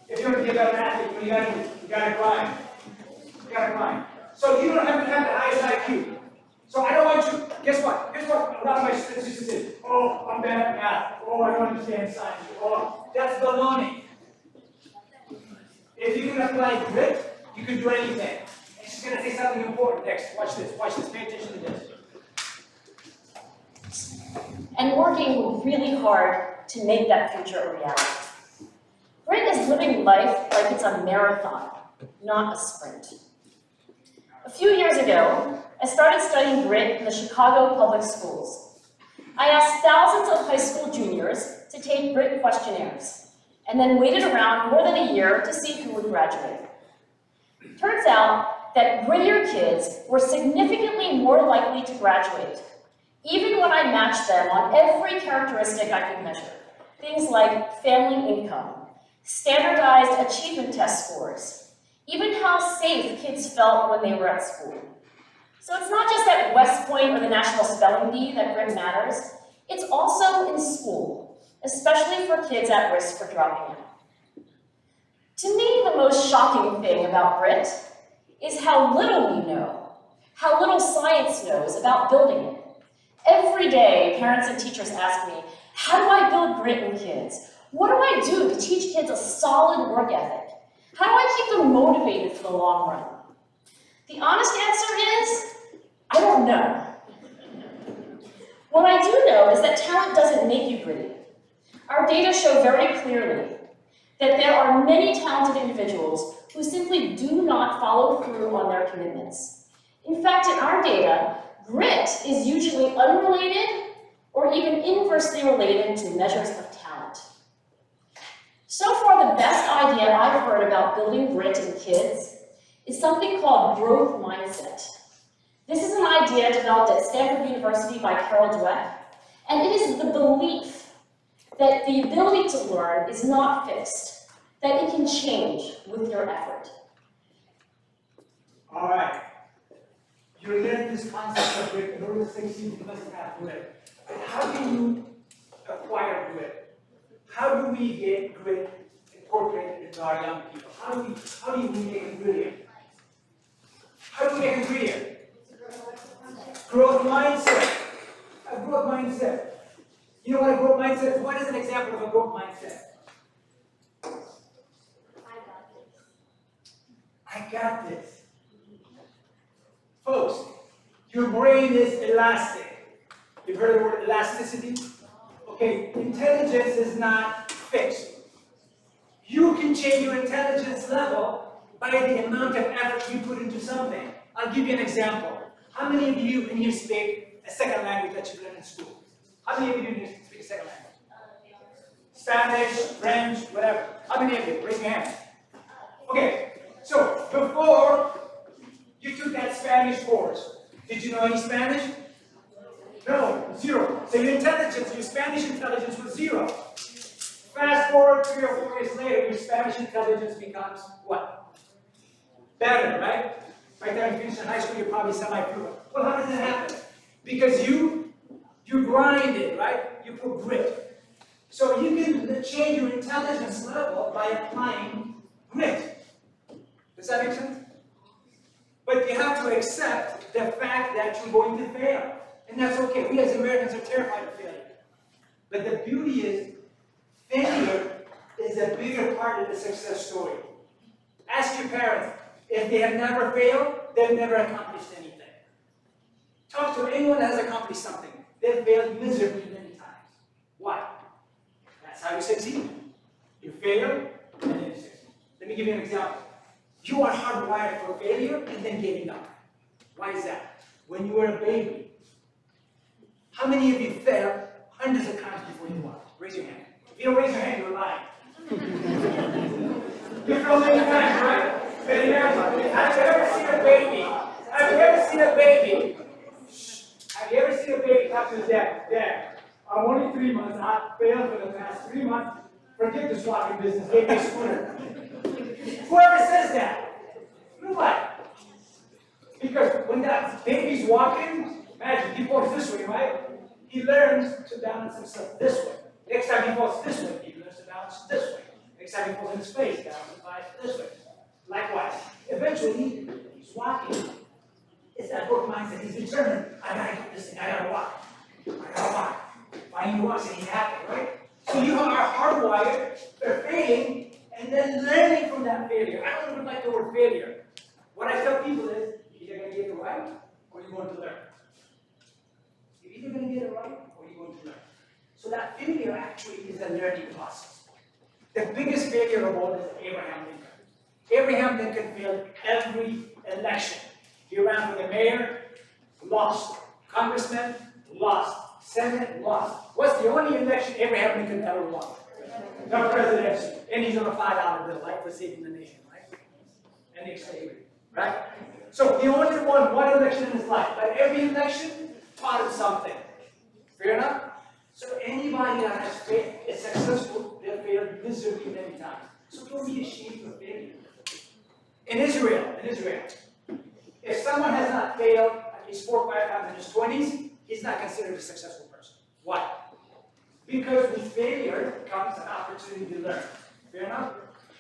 If you want to give out an athlete, what do you got to do? You got to grind. You got to grind. So you don't have to have the highest IQ. So I don't want you, guess what? Guess what? A lot of my students used to say, oh, I'm bad at math. Oh, I don't understand science. Oh, that's baloney. If you can apply grit, you can do anything. And she's going to say something important next. Watch this. Watch this. Pay attention to this.
and working really hard to make that future a reality. Grit is living life like it's a marathon, not a sprint. A few years ago, I started studying grit in the Chicago public schools. I asked thousands of high school juniors to take grit questionnaires, and then waited around more than a year to see who would graduate. Turns out that grittier kids were significantly more likely to graduate, even when I matched them on every characteristic I could measure. Things like family income, standardized achievement test scores, even how safe kids felt when they were at school. So it's not just at West Point or the National Spelling Bee that grit matters, it's also in school, especially for kids at risk for dropping out. To me, the most shocking thing about grit is how little we know, how little science knows about building it. Every day, parents and teachers ask me, how do I build grit in kids? What do I do to teach kids a solid work ethic? How do I keep them motivated for the long run? The honest answer is, I don't know. What I do know is that talent doesn't make you gritty. Our data show very clearly that there are many talented individuals who simply do not follow through on their commitments. In fact, in our data, grit is usually unrelated or even inversely related to measures of talent. So far, the best idea I've heard about building grit in kids is something called growth mindset. This is an idea developed at Stanford University by Carol Dweck, and it is the belief that the ability to learn is not fixed, that it can change with your effort.
All right. You learn this concept of grit. In order to succeed, you must have grit. But how do you acquire grit? How do we get grit incorporated into our young people? How do we make it grittier? How do we make it grittier? Growth mindset. A growth mindset. You know what a growth mindset is? What is an example of a growth mindset? I got this. Folks, your brain is elastic. You've heard of the word elasticity? Okay, intelligence is not fixed. You can change your intelligence level by the amount of effort you put into something. I'll give you an example. How many of you in here speak a second language that you learned in school? How many of you in here speak a second language? Spanish, French, whatever. How many of you? Raise your hand. Okay, so before you took that Spanish course, did you know any Spanish? No, zero. So your intelligence, your Spanish intelligence was zero. Fast forward 3 or 4 years later, your Spanish intelligence becomes what? Better, right? By the time you finish in high school, you're probably semi-fluent. Well, how does that happen? Because you grinded, right? You put grit. So you can change your intelligence level by applying grit. Does that make sense? But you have to accept the fact that you're going to fail. And that's okay. We as Americans are terrified of failure. But the beauty is, failure is a bigger part of the success story. Ask your parents. If they have never failed, they've never accomplished anything. Talk to anyone that has accomplished something. They've failed miserably many times. Why? That's how you succeed. You fail, and then you succeed. Let me give you an example. You are hardwired for failure and then giving up. Why is that? When you were a baby, how many of you failed hundreds of times before you walked? Raise your hand. If you don't raise your hand, you're lying. You failed many times, right? Have you ever seen a baby? Have you ever seen a baby? Have you ever seen a baby talk to his dad? Dad, I'm only 3 months. I've failed for the past 3 months. Forget this walking business. Give me a scooter. Whoever says that, you know what? Because when that baby's walking, imagine he falls this way, right? He learns to balance himself this way. Next time he falls this way, he learns to balance this way. Next time he falls in space, balance this way. Likewise, eventually, he's walking. It's that growth mindset. He's determined. I gotta get this thing. I gotta walk. I gotta walk. Finally, he walks and he's happy, right? So you are hardwired for failing and then learning from that failure. I don't even like the word failure. What I tell people is, you're either gonna get it right or you're going to learn. You're either gonna get it right or you're going to learn. So that failure actually is a learning process. The biggest failure of all is Abraham Lincoln. Abraham Lincoln failed every election. He ran for the mayor, lost. Congressman, lost. Senate, lost. What's the only election Abraham Lincoln ever won? The presidency. And he's on a $5 bill, right? For saving the nation, right? And slavery, right? So he only won one election in his life. But every election taught him something. Fair enough? So anybody that has failed is successful. They've failed miserably many times. So don't be ashamed of failure. In Israel, if someone has not failed he's 4 or 5 times in his 20s, he's not considered a successful person. Why? Because with failure comes an opportunity to learn. Fair enough?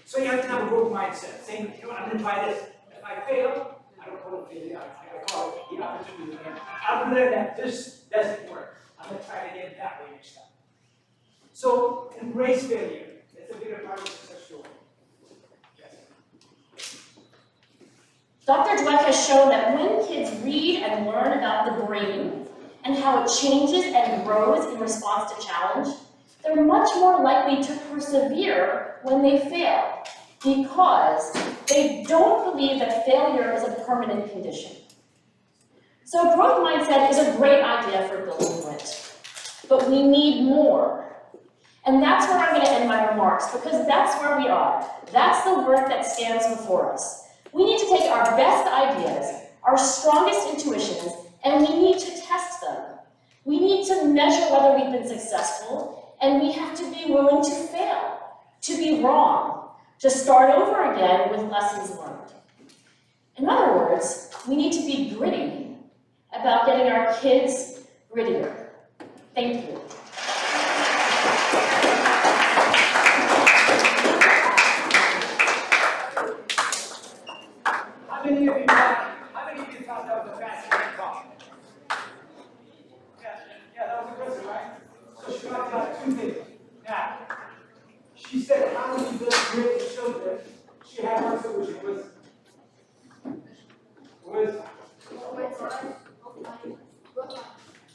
So you have to have a growth mindset, saying, you know what, I'm going to try this. If I fail, I don't call it failure, I call it the opportunity to learn. I've learned that this doesn't work. I'm going to try it again that way next time. So embrace failure. It's a bigger part of the success story.
Dr. Dweck has shown that when kids read and learn about the brain and how it changes and grows in response to challenge, they're much more likely to persevere when they fail because they don't believe that failure is a permanent condition. So growth mindset is a great idea for building grit, but we need more. And that's where I'm going to end my remarks because that's where we are. That's the work that stands before us. We need to take our best ideas, our strongest intuitions, and we need to test them. We need to measure whether we've been successful, and we have to be willing to fail, to be wrong, to start over again with lessons learned. In other words, we need to be gritty about getting our kids grittier. Thank you.
How many of you thought that was a fascinating talk? Yeah, that was impressive, right? So she talked about 2 things. Now, she said, how do you build grit in children? She had one solution, was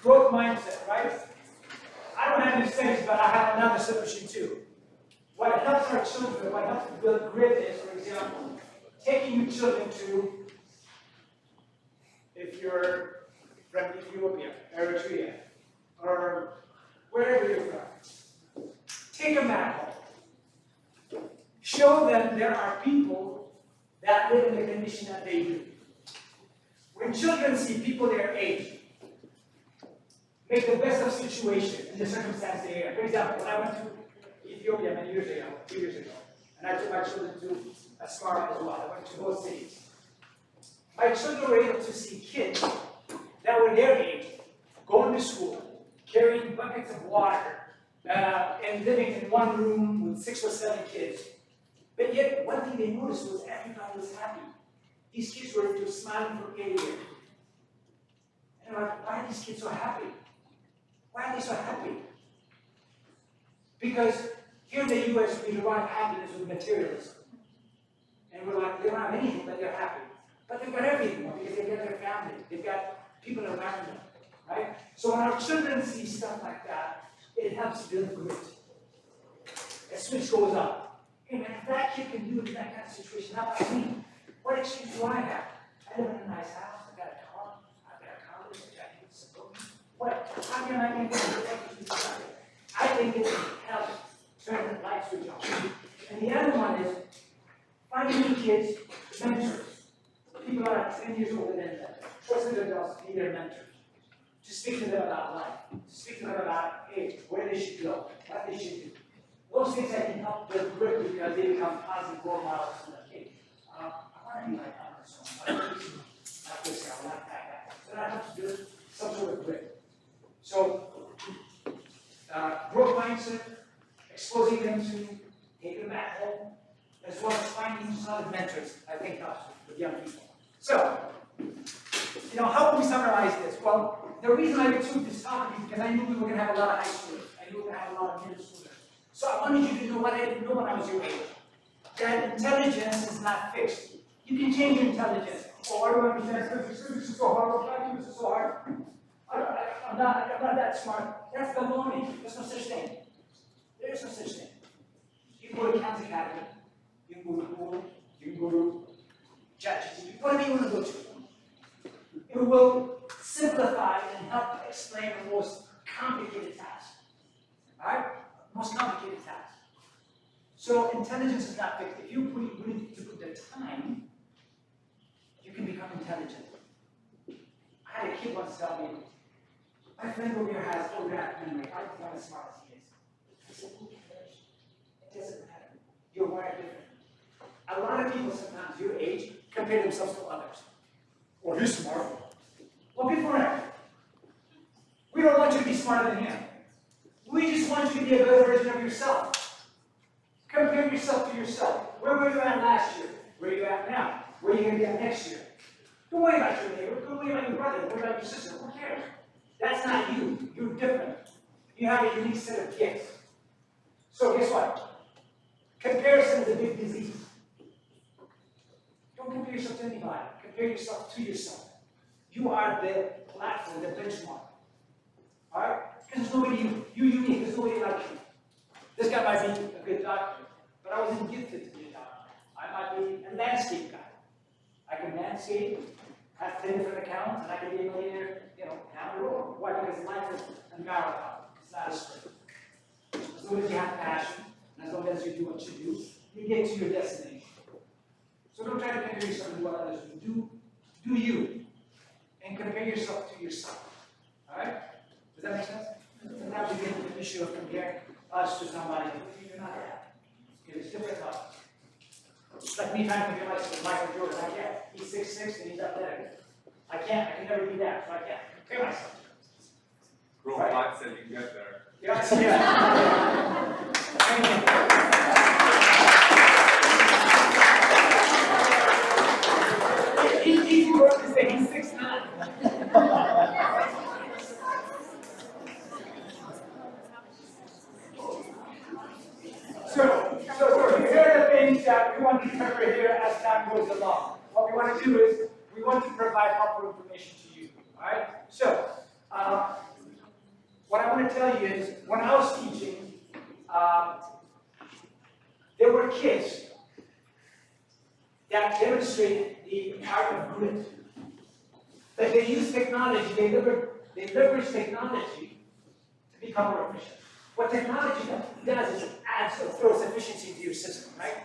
growth mindset, right? I don't have any space, but I have another solution too. What helps our children, what helps to build grit is, for example, taking your children to, if you're from Ethiopia, Eritrea, or wherever you're from, take them back home. Show them there are people that live in the condition that they do. When children see people their age, make the best of situation in the circumstance they are. For example, when I went to Ethiopia many years ago, 2 years ago, and I took my children to a Smart as well. I went to both cities. My children were able to see kids that were their age, going to school, carrying buckets of water, and living in one room with 6 or 7 kids. But yet, one thing they noticed was everybody was happy. These kids were just smiling from ear to ear. And I'm like, why are these kids so happy? Why are they so happy? Because here in the U.S., we derive happiness with materialism. And we're like, they don't have anything, but they're happy. But they've got everything because they've got their family. They've got people around them, right? So when our children see stuff like that, it helps build grit. A switch goes up. Hey man, if that kid can do it in that kind of situation, how about me? What excuse do I have? I live in a nice house, I've got a car, I've got a college, I've got people supporting me. What? How can I make it? I think it helps turn the light switch on. And the other one is finding new kids, mentors. People are 10 years older than them. Trusted adults be their mentors. To speak to them about life. To speak to them about, hey, where they should go, what they should do. Those things that can help build grit because they become positive role models for their kids. I want to be like that person. I want to be like this guy, like that guy. So that helps build some sort of grit. So, growth mindset, exposing them to, take them back home, as well as finding solid mentors, I think helps with young people. So, how can we summarize this? Well, the reason I took this topic is because I knew we were going to have a lot of high schoolers. I knew we were going to have a lot of middle schoolers. So I wanted you to know what I didn't know when I was your age. That intelligence is not fixed. You can change your intelligence. Oh, I don't understand. This is so hard. This is so hard. I'm not that smart. That's baloney. There's no such thing. There is no such thing. You can go to Kansas Academy. You can go to Google. You can go to ChatGPT. Whatever you want to go to. It will simplify and help explain the most complicated task. Alright? Most complicated task. So intelligence is not fixed. If you willing to put the time, you can become intelligent. I had a kid once tell me, my friend over here has photographic memory. I don't know as smart as he is. I said, who cares? It doesn't matter. You're wired different. A lot of people sometimes your age compare themselves to others. Well, he's smart. Well, good for him. We don't want you to be smarter than him. We just want you to be a better version of yourself. Compare yourself to yourself. Where were you at last year? Where are you at now? Where are you going to be at next year? Don't worry about your neighbor. Don't worry about your brother. Don't worry about your sister. Who cares? That's not you. You're different. You have a unique set of gifts. So guess what? Comparison is a big disease. Don't compare yourself to anybody. Compare yourself to yourself. You are the platform, the benchmark. Alright? Because there's nobody you're unique, there's nobody like you. This guy might be a good doctor, but I wasn't gifted to be a doctor. I might be a landscape guy. I can landscape, have 10 different accounts, and I can be a millionaire, down the road. Why? Because life is a marathon. It's not a sprint. As long as you have passion, and as long as you do what you do, you get to your destination. So don't try to compare yourself to what others do. Do you. And compare yourself to yourself. Alright? Does that make sense? And now we get to the issue of comparing us to somebody. You're not that. It's different us. It's like me trying to compare myself to Michael Jordan. I can't. He's 6'6" and he's athletic. I can't. I can never be that. So I can't compare myself.
Grow
Right.
back so you can get there. Easy work to say he's 6'9". So here are the things that we want to cover here as time goes along. What we want to do is we want to provide proper information to you. All right. So what I want to tell you is when I was teaching, there were kids that demonstrated the art of grit. That they use technology, they leverage technology to become more efficient. What technology does is it adds or throws efficiency into your system, right?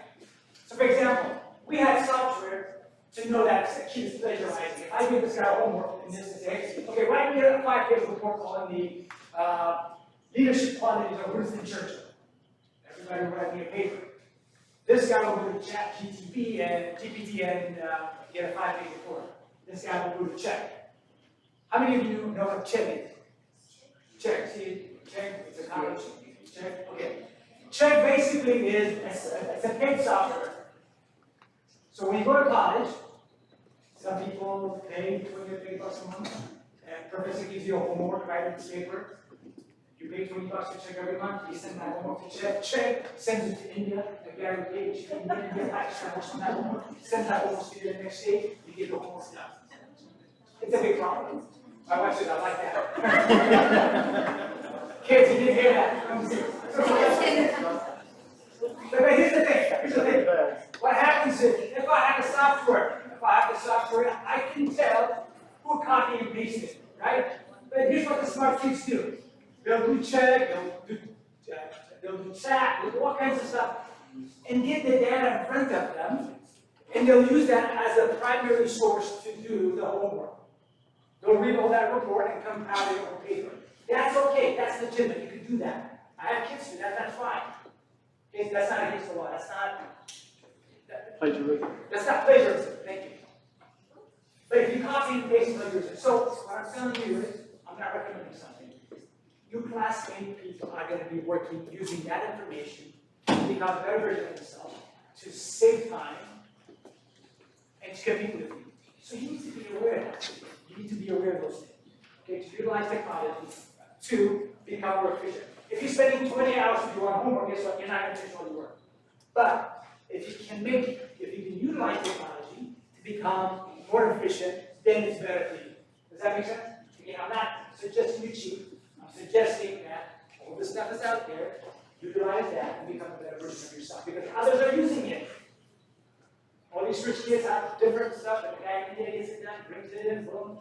So for example, we had software to know that a kid is plagiarizing. If I give this guy homework in this and say, okay, write me a 5-page report on the leadership qualities of Winston Churchill. Everybody will write me a paper. This guy will go to GPT and get a 5-page report. This guy will go to check. How many of you know what check is? Check, see, check, it's a college. Check, okay. Check basically is, it's a paid software. So when you go to college, some people pay $20 a month, and professor gives you a homework, write in this paper. You pay $20 to check every month, you send that homework to check, sends it to India, a guy who paid you can get extra homework on that homework, send that homework to you the next day, you get the homework done. It's a big problem. My wife says, I like that. Kids, you didn't hear that. But here's the thing. What happens is, if I have the software, I can tell who copied and pasted, right? But here's what the smart kids do. They'll do check, they'll do chat, they'll do all kinds of stuff, and get the data in front of them, and they'll use that as a primary source to do the homework. They'll read all that report and compile it on paper. That's okay, that's legitimate, you can do that. I have kids do that, that's fine. Okay, that's not against the law, that's not plagiarism. That's not plagiarism, thank you. But if you copy and paste plagiarism, so what I'm telling you is, I'm not recommending something. Your classmate people are going to be working using that information to become a better version of themselves, to save time, and to compete with you. So you need to be aware of that. You need to be aware of those things. Okay, to utilize technology to become more efficient. If you're spending 20 hours to do one homework, guess what? You're not going to finish all your work. But if you can utilize technology to become more efficient, then it's better for you. Does that make sense? Again, I'm not suggesting you cheat. I'm suggesting that all this stuff is out there. Utilize that and become a better version of yourself because others are using it. All these rich kids have different stuff, and the guy in India gets it done, brings it in, boom.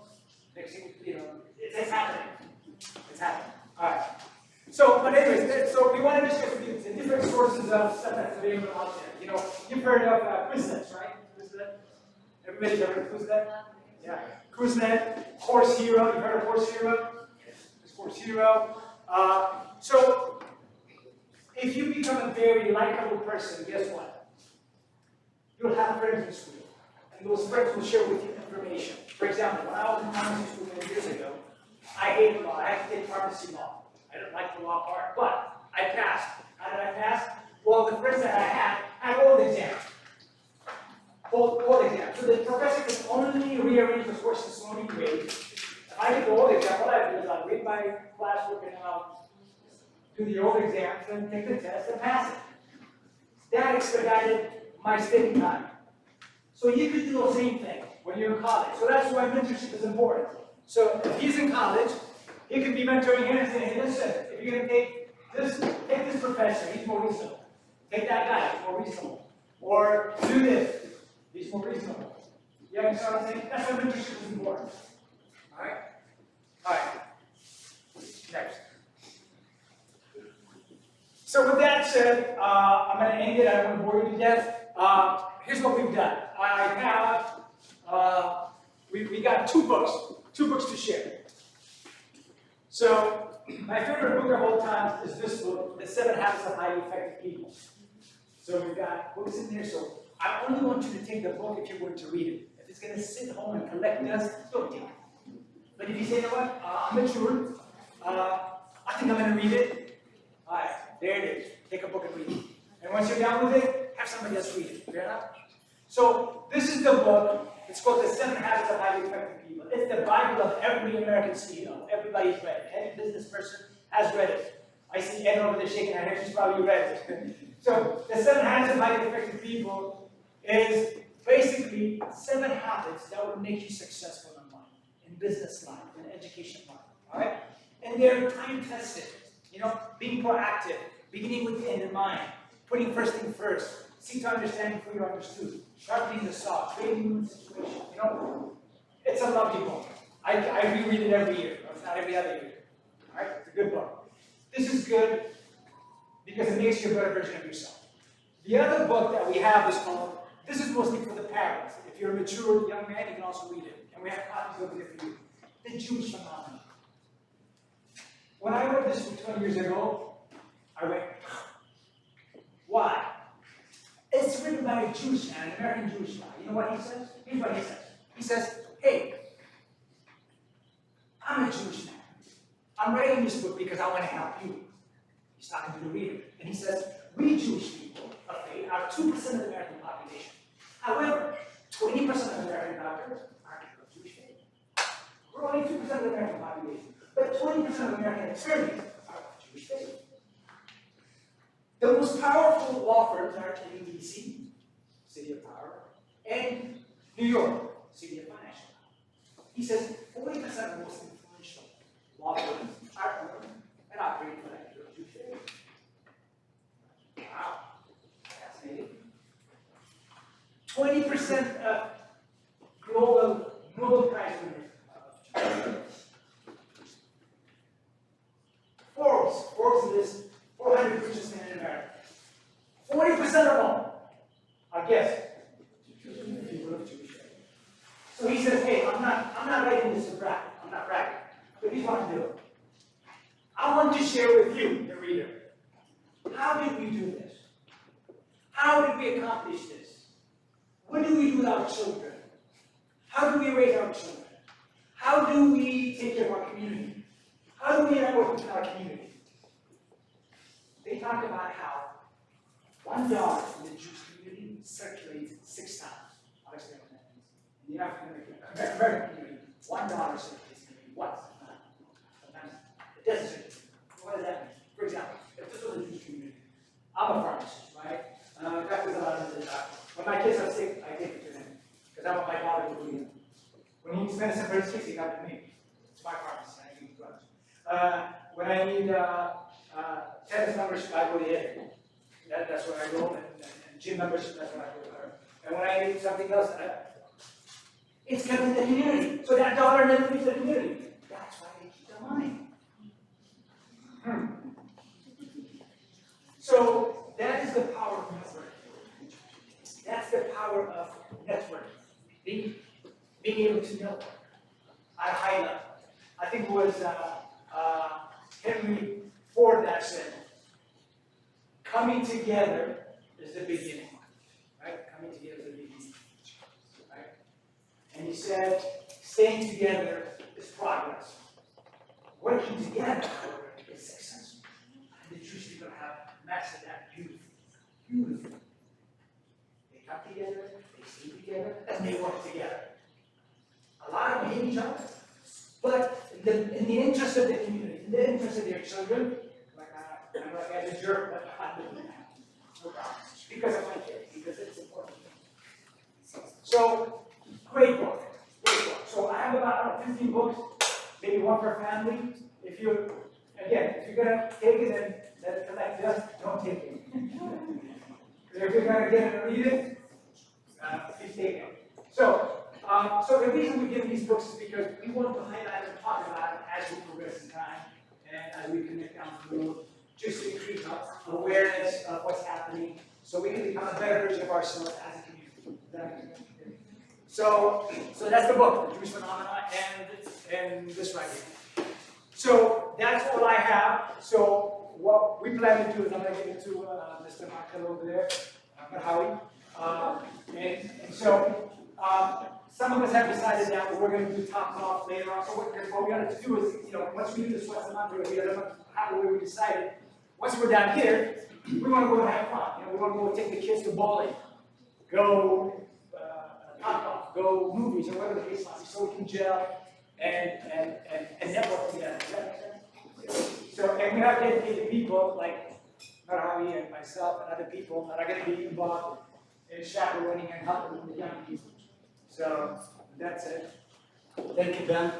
Next thing, it's happening. It's happening. All right. So, but anyways, so we want to discuss with you the different sources of stuff that's available out there. You've heard of Quizlet, right? Quizlet. Everybody's ever heard of Quizlet? Yeah. Quizlet, Course Hero. You've heard of Course Hero? It's Course Hero. So, if you become a very likable person, guess what? You'll have friends in school.
and those friends will share with you information. For example, when I was in pharmacy school many years ago, I hated law. I had to take pharmacy law. I didn't like the law part, but I passed. How did I pass? Well, the friends that I had old exams. Old exams. So the professor could only rearrange the courses so many ways. If I did the old exam, what I do is I read my classwork and I'll do the old exams, then take the test and pass it. That expedited my study time. So you could do the same thing when you're in college. So that's why mentorship is important. So if he's in college, he could be mentoring him and saying, hey, listen, if you're going to take this professor, he's more reasonable. Take that guy, he's more reasonable. Or do this, he's more reasonable. You understand what I'm saying? That's why mentorship is important. All right? All right. Next. So with that said, I'm going to end it. I don't want to bore you to death. Here's what we've done. I have, we got two books to share. So my favorite book of all time is this book, The 7 Habits of Highly Effective People. So we've got books in there. So I only want you to take the book if you're going to read it. If it's going to sit home and collect dust, don't take it. But if you say, you know what, I'm mature, I think I'm going to read it. All right, there it is. Take a book and read it. And once you're done with it, have somebody else read it. Fair enough? So this is the book. It's called The 7 Habits of Highly Effective People. It's the Bible of every American CEO. Everybody's read it. Any business person has read it. I see Ed over there shaking her head. She's probably read it. So the 7 Habits of Highly Effective People is basically 7 habits that will make you successful in life, in business life, in education life. All right? And they're time tested. You know, being proactive, beginning with the end in mind, putting first thing first, seek to understand before you're understood, sharpening the saw, creating the situation. You know, it's a lovely book. I reread it every year. It's not every other year. All right? It's a good book. This is good because it makes you a better version of yourself. The other book that we have is called, this is mostly for the parents. If you're a mature young man, you can also read it. And we have copies over there for you. The Jewish Phenomenon. When I read this book 20 years ago, I went, why? It's written by a Jewish man, an American Jewish guy. You know what he says? Here's what he says. He says, hey, I'm a Jewish man. I'm writing this book because I want to help you. He's talking to the reader. And he says, we Jewish people of faith are 2% of the American population. However, 20% of American doctors are people of Jewish faith. We're only 2% of the American population. But 20% of American attorneys are of Jewish faith. The most powerful law firms are in DC, City of Power, and New York, City of Financial. He says 40% of the most influential law firms are owned and operated by Jewish faith. Wow, fascinating. 20% of global Nobel Prize winners. Forbes lists 400 richest men in America. 40% of them are guests. People of Jewish faith. So he says, hey, I'm not writing this to brag. I'm not bragging. But here's what I'm doing. I want to share with you, the reader, how did we do this? How did we accomplish this? What do we do with our children? How do we raise our children? How do we take care of our community? How do we network within our community? They talk about how $1 in the Jewish community circulates 6 times. I'll explain what that means. In the African-American community, $1 circulates maybe once. Sometimes it doesn't circulate. What does that mean? For example, if this was a Jewish community, I'm a pharmacist, right? Doctors allow me to doctor. When my kids are sick, I take it to them. Because I want my daughter to believe them. When he needs medicine for his kids, he got to me. It's my pharmacy, I give drugs. When I need tennis membership, I go to Ed. That's where I go, and gym membership, that's where I go to her. And when I need something else, it's coming to the community. So that dollar never leaves the community. That's why they keep the money. So that is the power of networking. That's the power of networking. Being able to network at a high level. I think it was Henry Ford that said, coming together is the beginning. Right? Coming together is the beginning. Right? staying together is progress. Working together is success. And it's usually going to have mastered that youth. They come together, they stay together, and they work together. A lot of them hate each other, but in the interest of the community, in the interest of their children, like I'm like as a jerk, but I'm doing that. No problem. Because of my kids, because it's important. So, great book. So I have about 15 books, maybe one per family. If you're gonna take it and let it collect dust, don't take it. If you're gonna get it and read it, please take it. So the reason we give these books is because we want to highlight and talk about it as we progress in time and as we connect down the road, just to increase awareness of what's happening, so we can become a better version of ourselves as a community. So that's the book, The Jewish Phenomena, and this right here. So that's all I have. So what we plan to do is I'm going to give it to Mr. Michael over there, Howie. And so some of us have decided that we're going to do Topgolf later on. So what we're going to do is, once we do this once a month, we decided, once we're down here, we want to go and have fun. We want to go take the kids to bowling, go Topgolf, go movies, or whatever the case might be, so we can gel and network together. Does that make sense? So, and we have dedicated people like Howie and myself and other people that are going to be involved in chaperoning and helping the young people. So that's it.
Thank you, Ben.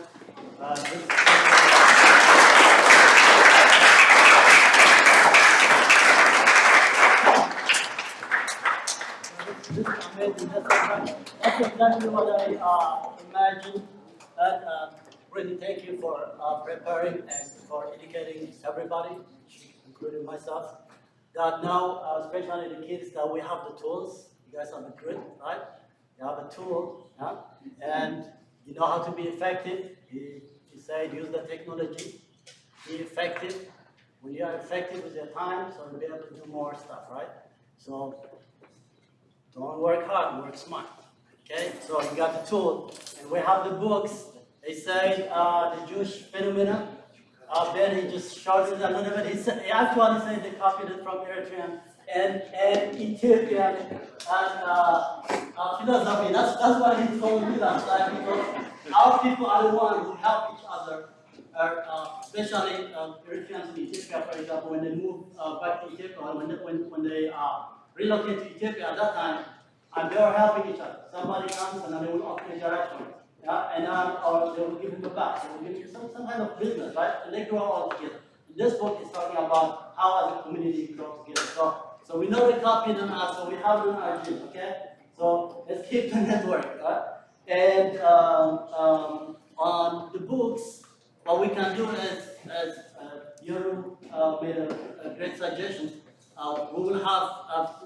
This is amazing. That's exactly what I imagined. And really thank you for preparing and for educating everybody, including myself. That now, especially the kids, that we have the tools. You guys have the grid, right? You have a tool, and you know how to be effective. He said use the technology, be effective. When you are effective with your time, so you'll be able to do more stuff, right? So don't work hard, work smart. Okay, so you got the tool, and we have the books. They say the Jewish Phenomena. Ben, he just shortened a little bit. He actually said they copied it from Eritrean and Ethiopian and philosophy. That's what he told me last time, because our people are the ones who help each other, especially Eritreans in Ethiopia, for example, when they move back to Ethiopia, when they relocate to Ethiopia at that time, and they are helping each other. Somebody comes and then they will offer a direction, and or they will give him a back, they will give him some kind of business, right? And they grow all together. This book is talking about how as a community grow together. So we know they copied on us, so we have it in our gym, okay? So let's keep the network, right? And on the books, what we can do is, as Yoru made a great suggestion, we will have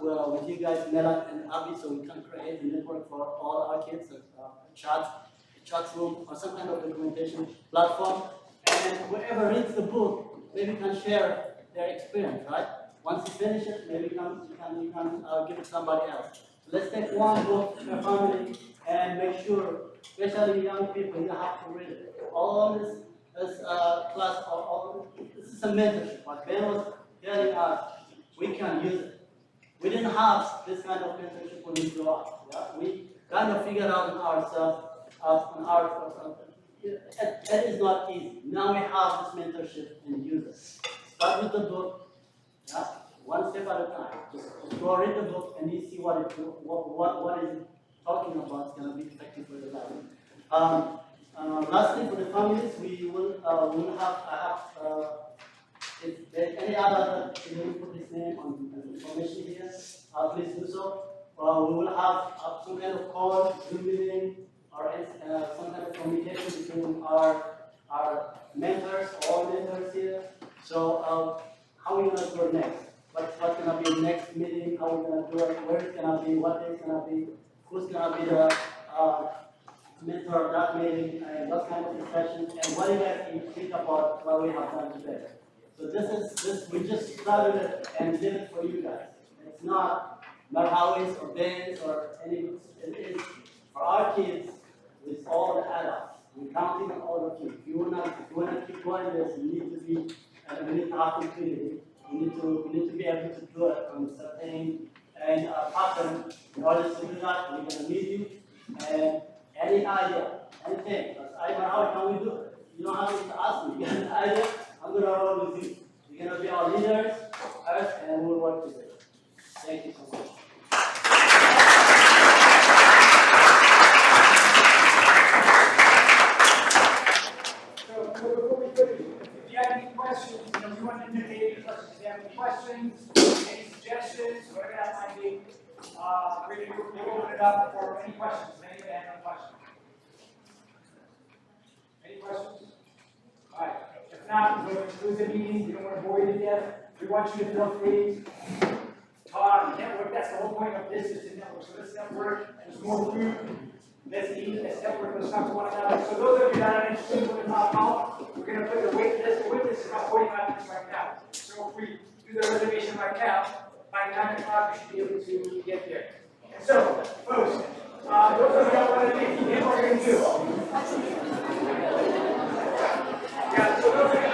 with you guys, Mela and Abby, so we can create a network for all our kids, a chat room, or some kind of documentation platform. And whoever reads the book, maybe can share their experience, right? Once you finish it, maybe you can give it to somebody else. So let's take one book per family and make sure, especially young people, you have to read it. All this class, this is a mentorship. What Ben was telling us, we can use it. We didn't have this kind of mentorship when we grew up. Yeah? We kind of figured out ourselves, it is not easy. Now we have this mentorship and use it. Start with the book, one step at a time. Just go read the book and you see what is it talking about. It's going to be effective for your life. Lastly, for the families, we will have if there's any other that you put his name on the information here, please do so. We will have some kind of call, Zoom meeting, or some kind of communication between our mentors, all mentors here. So how are we going to go next? What's going to be the next meeting? How are we going to do it? Where it's going to be? What day it's going to be? Who's going to be the mentor of that meeting? And what kind of discussions? And what do you guys think about what we have done today? So we just started it and did it for you guys. It's not Marhawis or Ben's or any, it is for our kids with all the adults. We're counting on all of you. If you wanna keep going this, we need to be we need to have opportunity. We need to be able to do it from certain and pattern. In order to do that, we're gonna need you and any idea, anything. Because I know how can we do it. You don't have to ask me. You get an idea, I'm gonna roll with you. You're gonna be our leaders first, and we'll work together. Thank you so much.
So before we finish, if you have any questions, we want to indicate any questions. If you have any questions, any suggestions, whatever that might be, we'll open it up for any questions. Any questions? Any questions? All right. If not, we're going to close the meeting. We don't want to bore you to death. We want you to feel free. Talk, network. That's the whole point of this is to network. So let's network. There's more food. Let's eat. Let's network. Let's talk to one another. So those of you that are interested in what we're talking about, we're going to put the wait list. The wait list is about 45 minutes right now. So if we do the reservation right now, by 9 o'clock we should be able to get there. And so, folks, those of you that want to leave, here's what we're going to do. Yeah, so those of you.